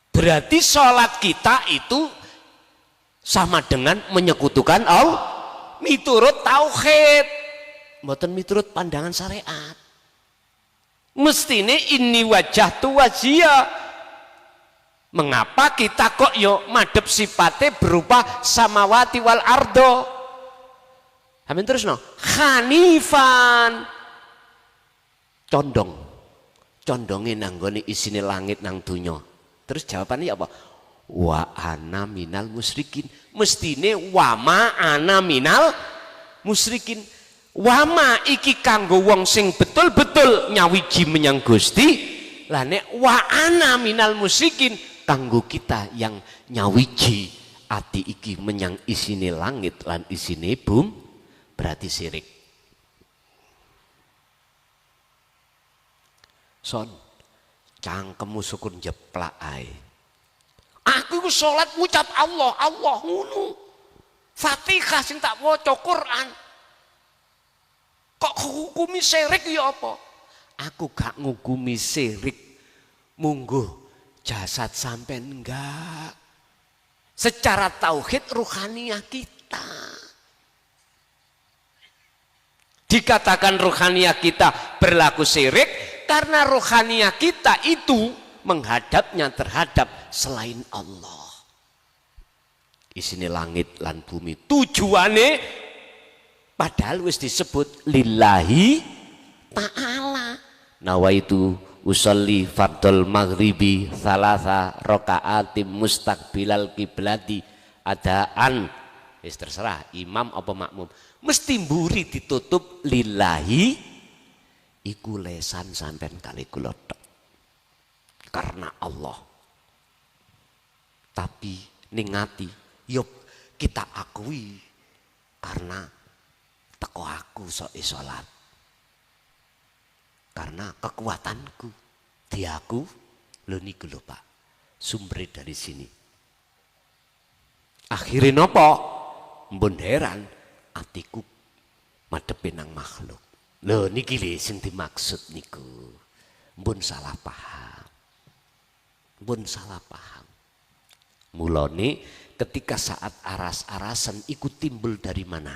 Berarti sholat kita itu sama dengan menyekutukan Allah. Miturut tauhid, mboten miturut pandangan syariat. Mestine ini wajah tu wajia. Mengapa kita kok yo madhep sifate berupa samawati wal ardo? Amin terus no. Hanifan. Condongin nanggone isine langit nang dunya. Terus jawabannya apa? Wa ana minal musyrikin. Mestine wama ana minal musyrikin. Wama iki kanggo wong sing betul-betul nyawiji menyang Gusti. Lah nek wa ana minal musyrikin kanggo kita yang nyawiji ati iki menyang isine langit lan isine bumi, berarti syirik. Son cangkemmu syukur jeplak ae. Aku iku salat ngucap Allah, Allah ngono. Fatihah sing tak waca Quran. Kok hukumi syirik ya apa? Aku gak ngukumi syirik. Mungguh jasad sampean enggak. Secara tauhid ruhaniyah kita. Dikatakan ruhaniyah kita berlaku syirik karena ruhaniyah kita itu menghadapnya terhadap selain Allah. Isine langit lan bumi tujuane padahal wis disebut lillahi ta'ala. Nawaitu usolli fardol maghribi salasa rokaatim mustaqbilal kiblati adaan. Wis terserah imam apa makmum. Mesti mburi ditutup lillahi iku lesan sampean kali kula tok. Karena Allah. Tapi ningati yuk kita akui karena teko aku sok sholat. Karena kekuatanku di aku lho niku lho Pak. Sumber dari sini. Akhirnya nopo? Mbon heran atiku madhepe nang makhluk. Lho niki lho sing dimaksud niku. Mbon salah paham. Mbon salah paham. Mulane ketika saat aras-arasan ikut timbul dari mana?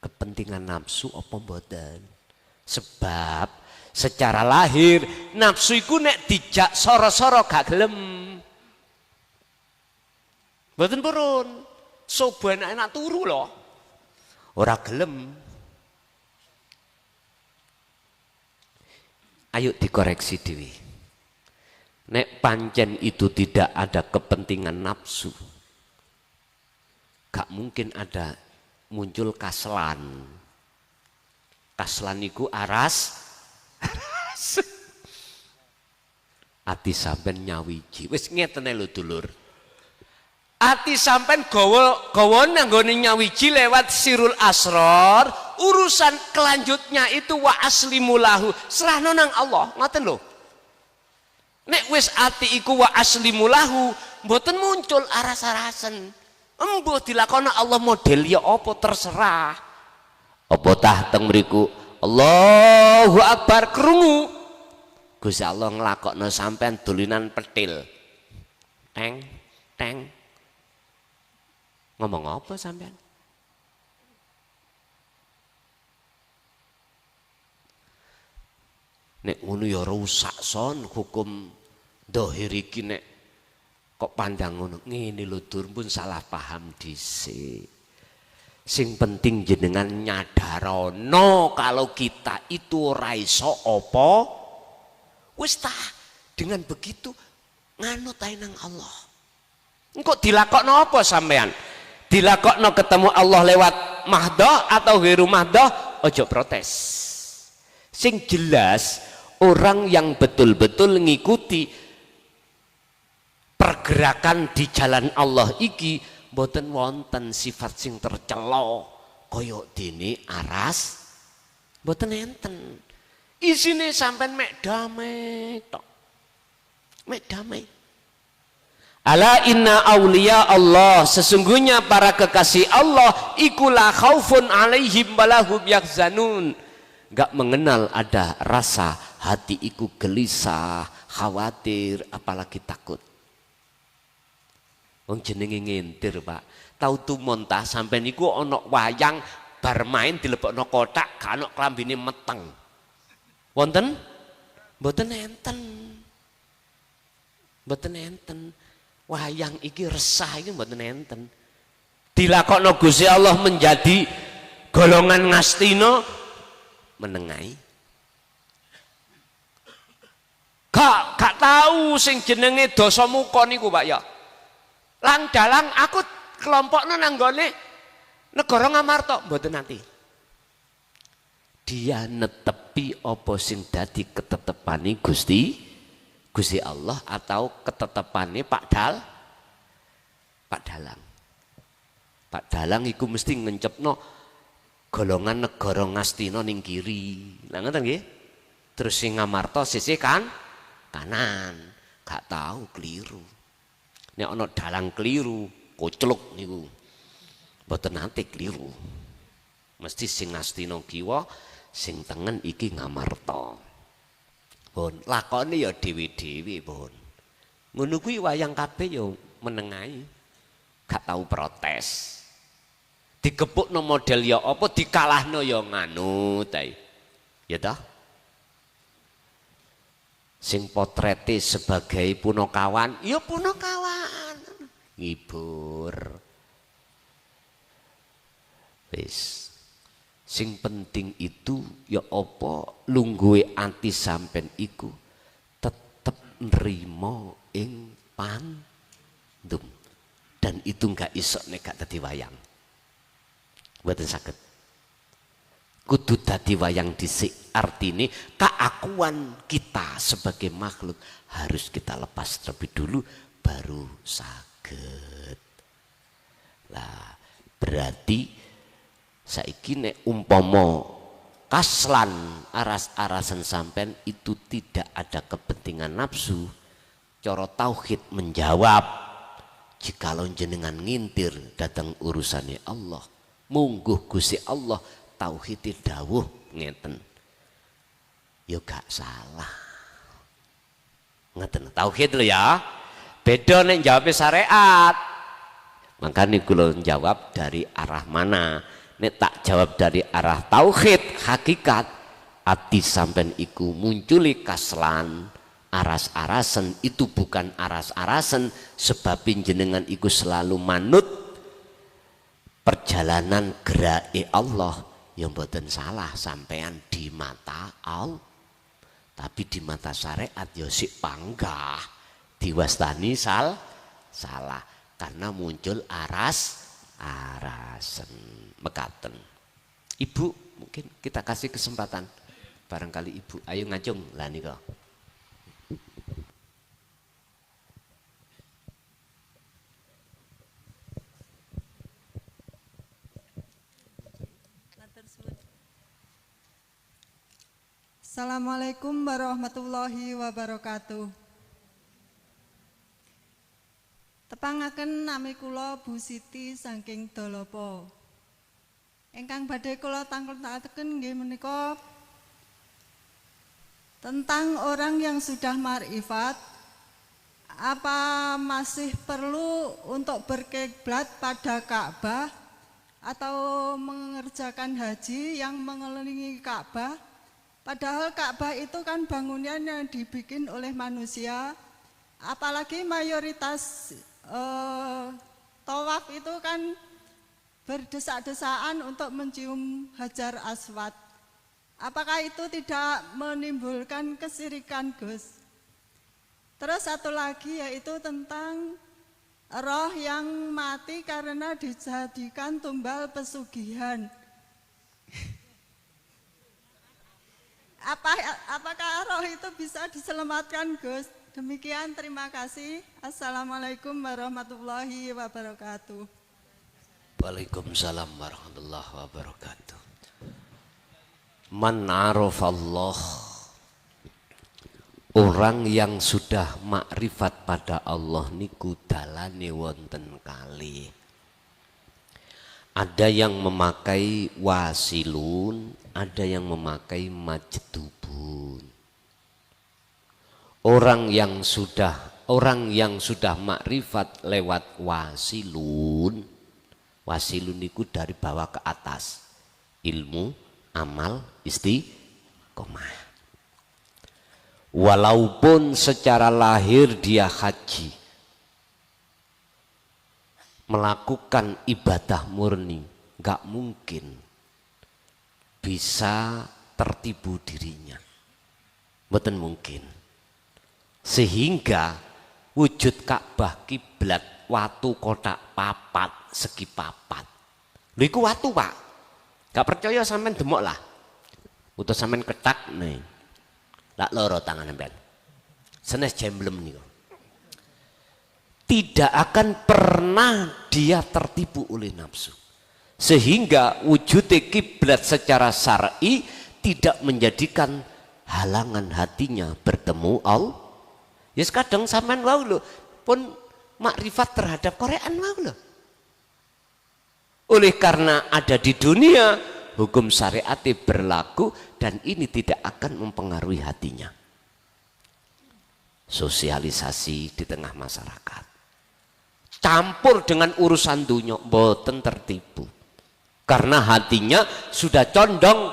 Kepentingan nafsu apa mboten? Sebab secara lahir nafsu iku nek dijak soro-soro gak gelem. Mboten purun. Sobo enak-enak turu loh. Ora gelem. Ayo dikoreksi dewi. Nek pancen itu tidak ada kepentingan nafsu. Gak mungkin ada muncul kaselan. Kaslan iku aras. Ati sampean nyawiji. Wis ngeten lho dulur. Ati sampean gawa nanggone nyawiji lewat sirul asror, urusan kelanjutnya itu wa aslimu lahu. Serahno nang Allah, ngoten lho. Nek wis ati iku wa aslimu lahu, mboten muncul aras-arasen. Embuh dilakoni Allah model ya apa terserah. Apa tah teng mriku Allahu Akbar krungu. Gusti Allah nglakokno sampean dolinan petil. Teng teng. Ngomong apa sampean? Nek ngono ya rusak son hukum dohir iki nek kok pandang ngono ngene lho dur pun salah paham dhisik. Sing penting jenengan nyadarono kalau kita itu ora iso apa wis ta dengan begitu nganut ae nang Allah. Engko dilakokno apa sampean? Dilakokno ketemu Allah lewat mahdoh atau ghairi mahdoh, ojo protes. Sing jelas orang yang betul-betul ngikuti pergerakan di jalan Allah iki mboten wonten sifat sing tercela kaya dene aras mboten enten. Isine sampean mek damai tok. Mek damai. Ala inna auliya Allah, sesungguhnya para kekasih Allah iku la khaufun alaihim walahum yahzanun. Enggak mengenal ada rasa hati iku gelisah, khawatir, apalagi takut. Wong jenenge ngintir, Pak. Tau tumonta sampean niku ana wayang bar main dilebokno kotak, gak ana klambine meteng. Wonten? Mboten enten. Mboten enten. Wayang iki resah iki mboten enten. Dilakokno Gusti Allah menjadi golongan ngastina menengai. Gak tahu sing jenenge dosa muka niku Pak ya. Lang dalang aku kelompokno nang gone negara Ngamarta mboten nanti. Dia netepi apa sing dadi ketetepane Gusti Allah atau ketetepane Pak Dalang. Pak Dalang iku mesti ngencepno golongan negara Ngastina ning kiri. Lah ngoten nggih. Terus sing Ngamarta sisih kanan. Gak tahu keliru. Nek ana dalang keliru, kocluk niku. Mboten nate keliru. Mesti sing Ngastina kiwa, sing tengen iki Ngamarta. Pun lakone ya dhewe-dhewe pun. Ngono kuwi wayang kabeh ya menengahi. Gak tahu protes. Digepukno model ya apa dikalahno ya nganut ae. Ya toh? Sing potrete sebagai punakawan, ya punakawan. Ngibur. Wis. Sing penting itu ya apa lungguhe ati sampean iku tetep nrimo ing pandum. Dan itu enggak iso nek gak dadi wayang. Mboten saged. Kudu dadi wayang dhisik, artine keakuan kita sebagai makhluk harus kita lepas terlebih dulu baru saged. Lah berarti saiki nek umpama kaslan aras-arasan sampean itu tidak ada kepentingan nafsu, cara tauhid menjawab jikalau jenengan ngintir datang urusannya Allah, mungguh Gusti Allah tauhid dawuh ngeten. Ya gak salah. Ngeten tauhid lho ya. Beda nek jawab syariat. Makanya kula jawab dari arah mana? Nek tak jawab dari arah tauhid hakikat ati sampean iku munculi kaslan aras-arasen itu bukan aras-arasen sebab jenengan iku selalu manut perjalanan gerak Allah yang mboten salah sampean di mata Allah tapi di mata syariat ya sik panggah diwastani salah karena muncul aras-arasen mekaten. Ibu mungkin kita kasih kesempatan. Barangkali ibu, ayo ngacung lah nika. Assalamualaikum warahmatullahi wabarakatuh. Tepangaken nami kula Bu Siti saking Dolopo. Ingkang badhe kula tangkletaken nggih menika tentang orang yang sudah ma'rifat, apa masih perlu untuk berkiblat pada Ka'bah atau mengerjakan haji yang mengelilingi Ka'bah? Padahal Ka'bah itu kan bangunan yang dibikin oleh manusia, apalagi mayoritas tawaf itu kan berdesak-desaan untuk mencium Hajar Aswad. Apakah itu tidak menimbulkan kesirikan, Gus? Terus satu lagi yaitu tentang roh yang mati karena dijadikan tumbal pesugihan. Apakah roh itu bisa diselamatkan, Gus? Demikian, terima kasih. Assalamualaikum warahmatullahi wabarakatuh. Waalaikumsalam warahmatullahi wabarakatuh. Man arafallah, orang yang sudah makrifat pada Allah niku dalane wonten kalih. Ada yang memakai wasilun, ada yang memakai majdubun. Orang yang sudah makrifat lewat wasilun, wasilun niku dari bawah ke atas. Ilmu, amal, istiqomah. Walaupun secara lahir dia haji, melakukan ibadah murni, gak mungkin bisa tertipu dirinya. Mboten mungkin. Sehingga wujud Ka'bah kiblat watu kotak papat segi papat. Lha iku watu, Pak. Gak percaya sampean demok lah. Utus sampean ketak nih. Lak loro tangan sampean. Senes jemblem niku. Tidak akan pernah dia tertipu oleh nafsu. Sehingga wujud kiblat secara syar'i tidak menjadikan halangan hatinya bertemu Allah. Ya kadang sampean wau lho pun makrifat terhadap Quran wau lho. Oleh karena ada di dunia, hukum syariat berlaku dan ini tidak akan mempengaruhi hatinya. Sosialisasi di tengah masyarakat. Campur dengan urusan dunia, boten tertipu. Karena hatinya sudah condong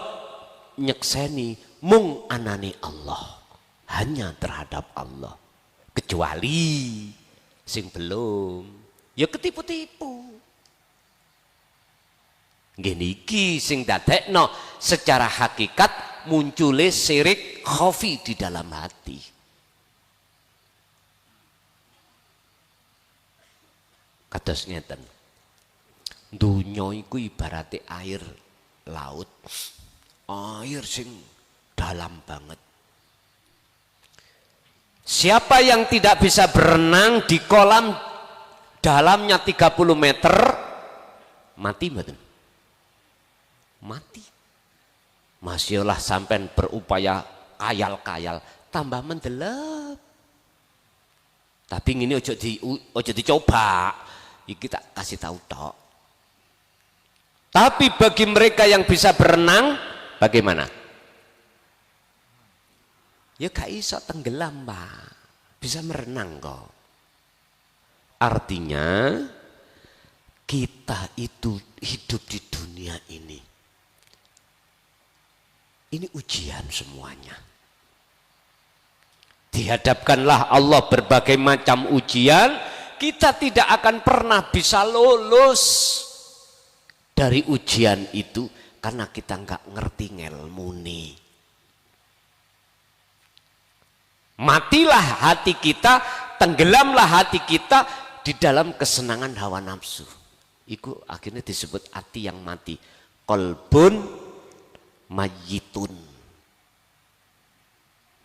nyekseni mung anani Allah. Hanya terhadap Allah. Kecuali sing belum, ya ketipu-tipu. Gini iki sing dadekno secara hakikat muncule syirik khafi di dalam hati. Kados ngeten. Dunya iku ibarate air laut. Air sing dalam banget. Siapa yang tidak bisa berenang di kolam dalamnya 30 meter mati mboten? Mati. Masyalah sampean berupaya kayal-kayal tambah mendelep. Tapi ini ojo dicoba. Iki tak kasih tahu tok. Tapi bagi mereka yang bisa berenang bagaimana? Ya gak iso tenggelam, Pak. Bisa merenang kok. Artinya kita itu hidup di dunia ini. Ini ujian semuanya. Dihadapkanlah Allah berbagai macam ujian. Kita tidak akan pernah bisa lolos dari ujian itu karena kita nggak ngerti ngelmuni. Matilah hati kita, tenggelamlah hati kita di dalam kesenangan hawa nafsu. Itu akhirnya disebut hati yang mati. qalbun mayyitun.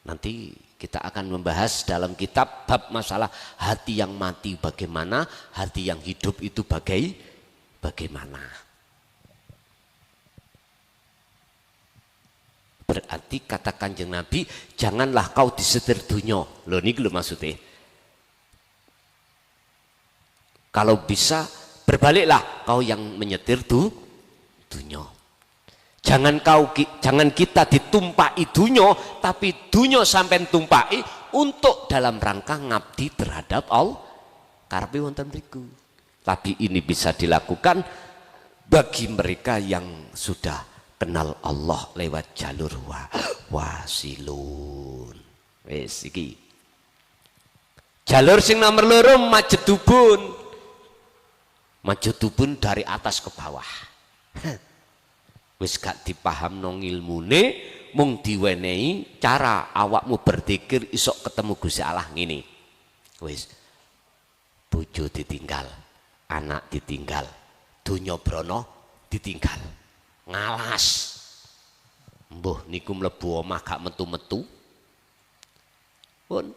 Nanti kita akan membahas dalam kitab bab masalah hati yang mati bagaimana, hati yang hidup itu bagaimana. Berarti kata Kanjeng Nabi, janganlah kau disetir dunya. Lho niki lho maksudnya. Kalau bisa berbaliklah kau yang menyetir dunya. Jangan kita ditumpai dunya, tapi dunya sampai tumpai untuk dalam rangka ngabdi terhadap Allah. Karepe wonten mriku. Tapi ini bisa dilakukan bagi mereka yang sudah kenal Allah lewat jalur wasilun. Wis iki. Jalur sing nomor loro majedubun. Majedubun dari atas ke bawah. Wis gak dipaham nong ilmune, mung diwenehi cara awakmu berzikir isok ketemu Gusti Allah ngene. Wis bojo ditinggal, anak ditinggal, donya brana ditinggal. Ngalas. Mbuh niku mlebu omah gak metu-metu. Pun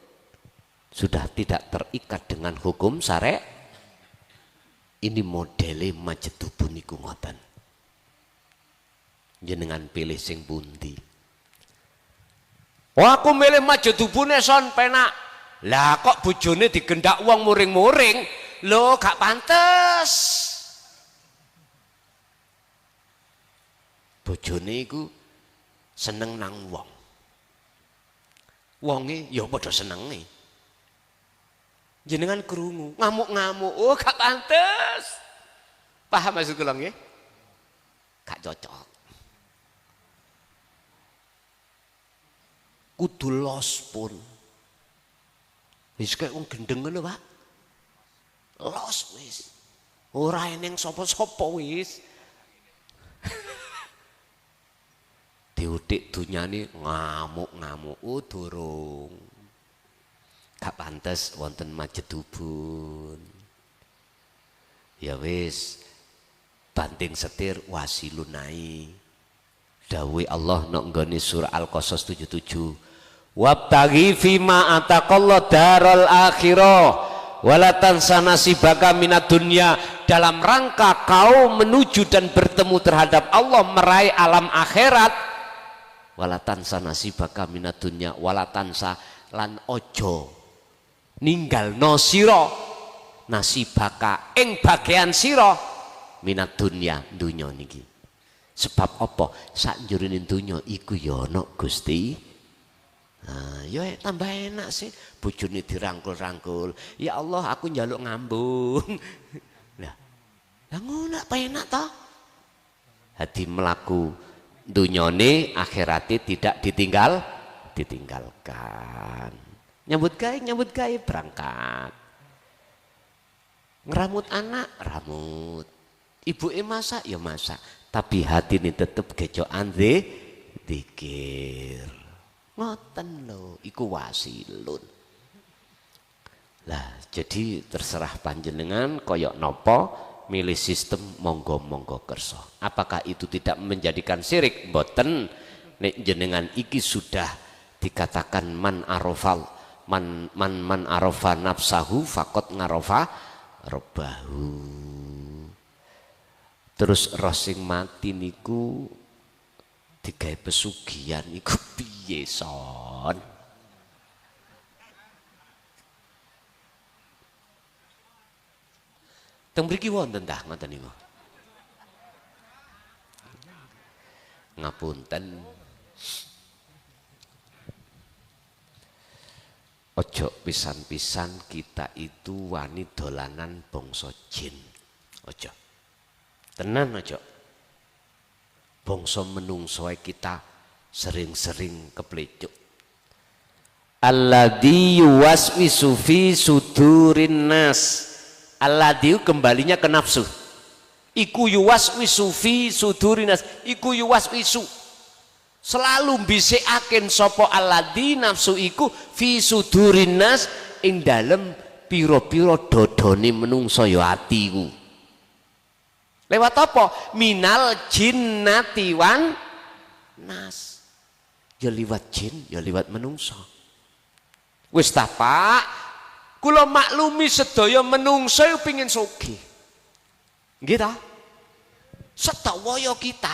sudah tidak terikat dengan hukum syarek. Ini modele majedubun niku ngoten. Jenengan pilih sing pundi. Wah aku milih majedubune son penak. Lah kok bojone digendak wong muring-muring, lho gak pantes. Bojone iku seneng nang wong. Wonge ya padha senenge. Jenengan krungu, ngamuk-ngamuk, oh gak pantes. Paham maksud kula nggih? Gak cocok. Kudu los pun. Wis kaya wong gendeng ngono, Pak. Los wis. Ora eneng sapa-sapa wis. Diutik dunyane ngamuk-ngamuk, oh durung. Gak pantes wonten majedubun. Ya wis, banting setir wasilunai. Dawuh Allah nok nggone surah Al-Qasas 77. Wabtaghi fima ataqallahu daral akhirah wala tansa nasibaka minad dunya. Dalam rangka kau menuju dan bertemu terhadap Allah, meraih alam akhirat. Wala tansa nasibaka minad dunya, wala tansa lan ojo ninggal no sira nasibaka ing bagian sira minad dunya dunya niki. Sebab apa? Sak njroning dunya iku ya ana Gusti. Nah, ya tambah enak sih bojone dirangkul-rangkul. Ya Allah, aku njaluk ngambung. Lah, ngono penak to? Hadi melaku dunyane akhirate tidak ditinggalkan. Nyambut gawe berangkat. Ngeramut anak, ramut. Ibuke masak ya masak, tapi hati ini tetep gejokan zikir. Ngoten lho, iku wasilun. Lah, jadi terserah panjenengan koyok nopo milih sistem monggo-monggo kersa. Apakah itu tidak menjadikan syirik? Mboten. Nek jenengan iki sudah dikatakan man arafa nafsahu faqad ngarofa robbahu. Terus rosing mati niku digawe pesugihan niku piye son? Teng mriki wonten tah ngoten niku. Ngapunten. Ojo pisan-pisan kita itu wani dolanan bangsa jin. Ojo. Tenan ojo. Bangsa menungso kita sering-sering keplecuk. Alladzi yuwaswisu fi sudurin nas. Alladzi kembalinya ke nafsu. Iku yuwaswisu fi sudurin nas. Iku yuwaswisu. Selalu bisikaken sapa alladzi nafsu iku fi sudurin nas ing dalem pira-pira dodone menungso ya ati iku. Lewat apa? Minal jinnati wan nas. Ya liwat jin, ya liwat menungso. Wis ta Pak, kula maklumi sedaya menungso pengin sugih. Nggih ta? Sedaya kita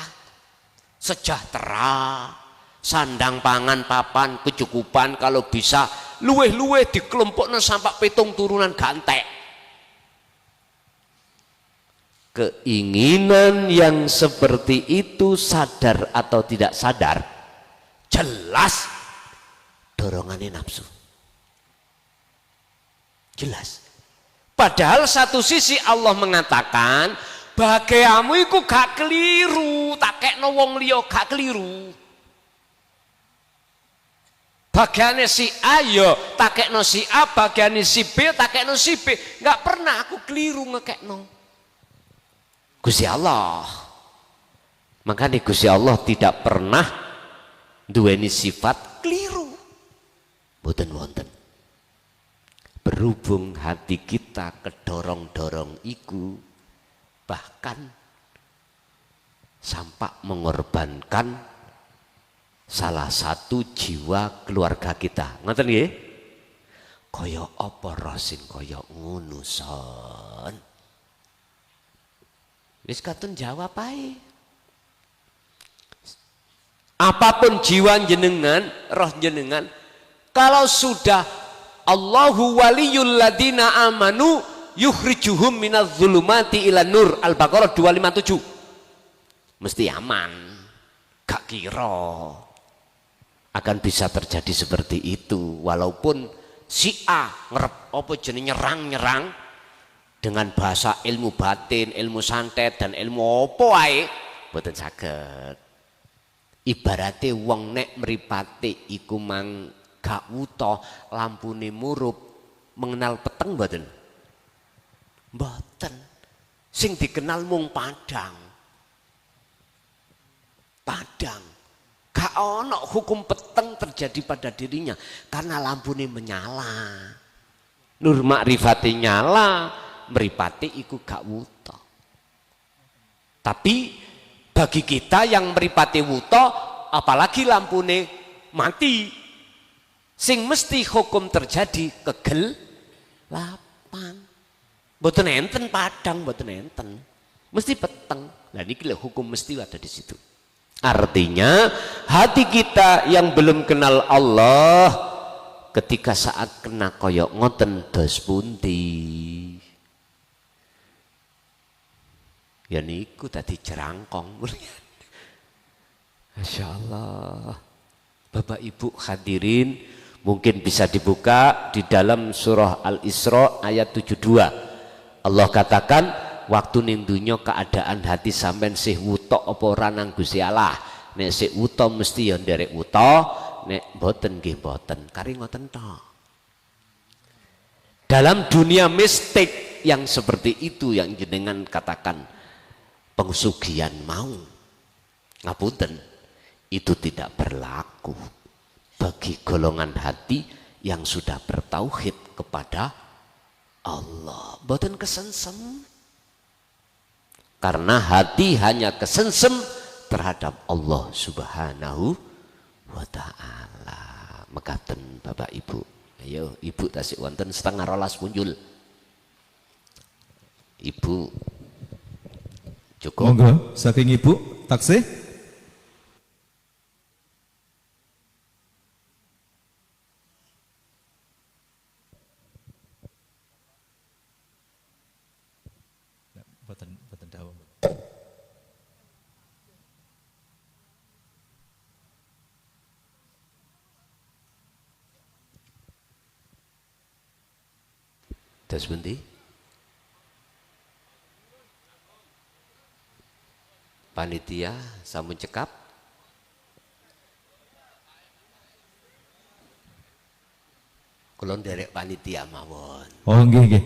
sejahtera, sandang pangan papan kecukupan, kalau bisa luweh-luweh dikelompokno sampai 7 turunan gantek. Keinginan yang seperti itu sadar atau tidak sadar jelas dorongannya nafsu. Jelas. Padahal satu sisi Allah mengatakan bahagiamu iku gak keliru, tak kekno wong liya gak keliru. Bagiannya si A yo tak kekno si A, bagiannya si B tak kekno si B. Gak pernah aku keliru ngekekno. Gusti Allah. Makanya Gusti Allah tidak pernah duweni sifat keliru. Mboten wonten. Berhubung hati kita kedorong-dorong iku, bahkan sampai mengorbankan salah satu jiwa keluarga kita. Ngoten nggih? Kaya apa roh sing kaya ngono son? Wis katun jawab ae. Apapun jiwa jenengan, roh jenengan, kalau sudah Allahu waliyul ladina amanu yukhrijuhum minadz zulumati ilan nur, Al-Baqarah 257. Mesti aman. Gak kira akan bisa terjadi seperti itu, walaupun si A ngerep apa jenenge nyerang dengan bahasa ilmu batin, ilmu santet dan ilmu apa wae mboten saged. Ibarate wong nek mripate iku mang gak wuta, lampune murup, mengenal peteng mboten? Mboten. Sing dikenal mung padang. Padang. Gak ono hukum peteng terjadi pada dirinya karena lampune menyala. Nur makrifate nyala, mripate iku gak wuta. Tapi bagi kita yang mripate wuta, apalagi lampune mati, sing mesti hukum terjadi kegelapan. Mboten enten padang, mboten enten. Mesti peteng. Nah niki lho hukum mesti ada di situ. Artinya hati kita yang belum kenal Allah ketika saat kena koyok ngoten dos pundi. Ya niku tadi jerangkong. Masya Allah. Bapak Ibu hadirin, mungkin bisa dibuka di dalam surah Al-Isra ayat 72. Allah katakan, waktu ning dunya keadaan hati sampean sih wutok apa ora nang Gusti Allah. Nek sik wuta mesti ya nderek wuta, nek boten nggih boten. Kari ngoten tok. Dalam dunia mistik yang seperti itu yang jenengan katakan pengsugihan mau, ngapunten, itu tidak berlaku bagi golongan hati yang sudah bertauhid kepada Allah. Boten kesensem. Karena hati hanya kesensem terhadap Allah Subhanahu wa ta'ala. Mekaten Bapak Ibu. Ayo Ibu tasik wonten 11:30 punjul. Ibu cukup. Monggo saking Ibu taksih. Boten dawuh. Terus bunti? Panitia sampun cekap. Kulon derek panitia mawon. Oh nggih nggih.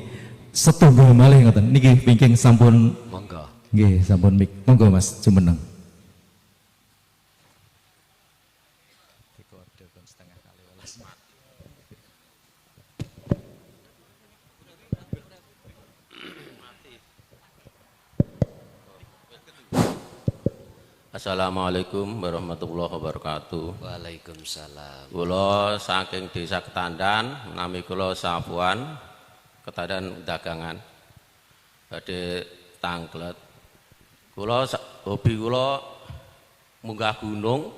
Setunggal malih ngoten. Niki pingking sampun Monggo. nggih sampun mik. Monggo Mas jumeneng. Assalamualaikum warahmatullahi wabarakatuh. Waalaikumsalam. Kula saking Desa Ketandan, nami kula Sapuan, Ketandan dagangan. Badhe tanglet. Kula hobi kula munggah gunung,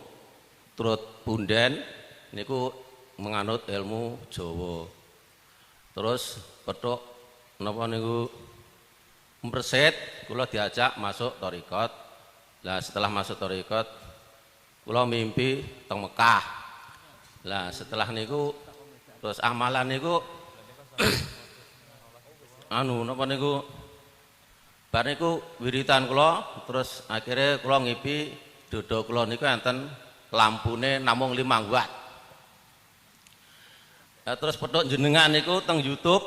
turut punden niku menganut ilmu Jawa. Terus petuk napa niku mpreset kula diajak masuk thariqat. Lah setelah masuk thariqat kula mimpi teng Mekah. Lah setelah niku terus amalan niku napa niku bar niku wiritan kula terus akhirnya kula ngipi dodo kula niku enten lampune namung 5 watt. Lah terus petuk jenengan niku teng YouTube.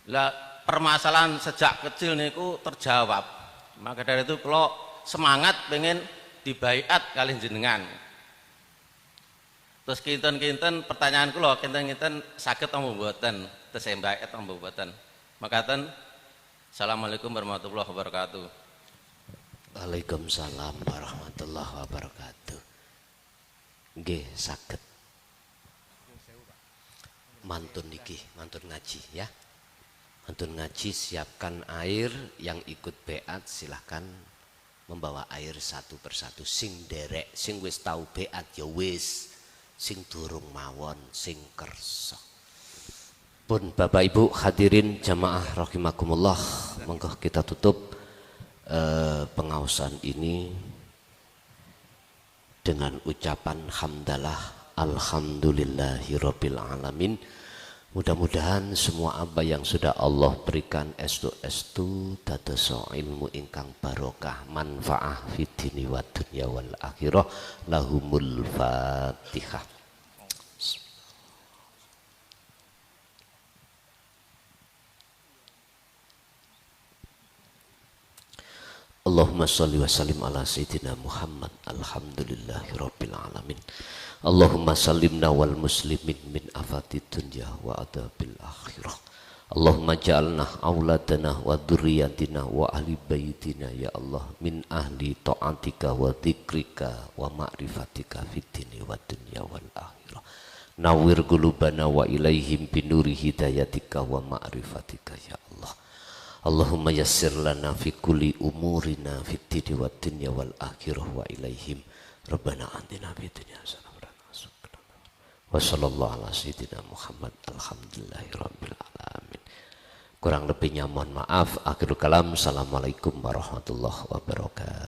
Lah permasalahan sejak kecil niku terjawab. Maka dari itu kula semangat pengen dibaiat kali jenengan. Terus kinten-kinten pertanyaan kula kinten-kinten saged apa mboten terus baiat apa mboten. Makaten Assalamualaikum warahmatullahi wabarakatuh. Waalaikumsalam warahmatullahi wabarakatuh. Nggih saged. Mantun niki, mantun ngaji ya. Mantun ngaji siapkan air, yang ikut beat silahkan membawa air satu persatu. Sing derek, sing wis tau beat ya wis, sing durung mawon, sing kersa. Pun Bapak Ibu hadirin jamaah rahimakumullah, monggo kita tutup pengaosan ini dengan ucapan hamdalah alhamdulillahirabbil alamin. Mudah-mudahan semua apa yang sudah Allah berikan estu dadosa ilmu ingkang barokah manfaah fid dini wad dunya wal akhirah. Lahumul Fatihah. Allahumma sholli wa sallim ala sayyidina Muhammad. Alhamdulillahirabbil alamin. Allahumma salimna wal muslimin min afatid dunya wa adabil akhirah. Allahumma ja'alna auladana wa dzurriyyatina wa ahli baitina ya Allah min ahli ta'atika wa dzikrika wa ma'rifatika fid dini wad dunya wal akhirah. Nawwir qulubana wa ilaihim binuri hidayatika wa ma'rifatika ya Allah. Allahumma yassir lana fi kulli umurina fid dini wad dunya wal akhirah wa ilaihim. Rabbana atina fid dunya hasanah wa sallallahu ala sayyidina Muhammad. Alhamdulillahirabbil alamin. Kurang lebihnya mohon maaf. Akhirul kalam. Assalamualaikum warahmatullahi wabarakatuh.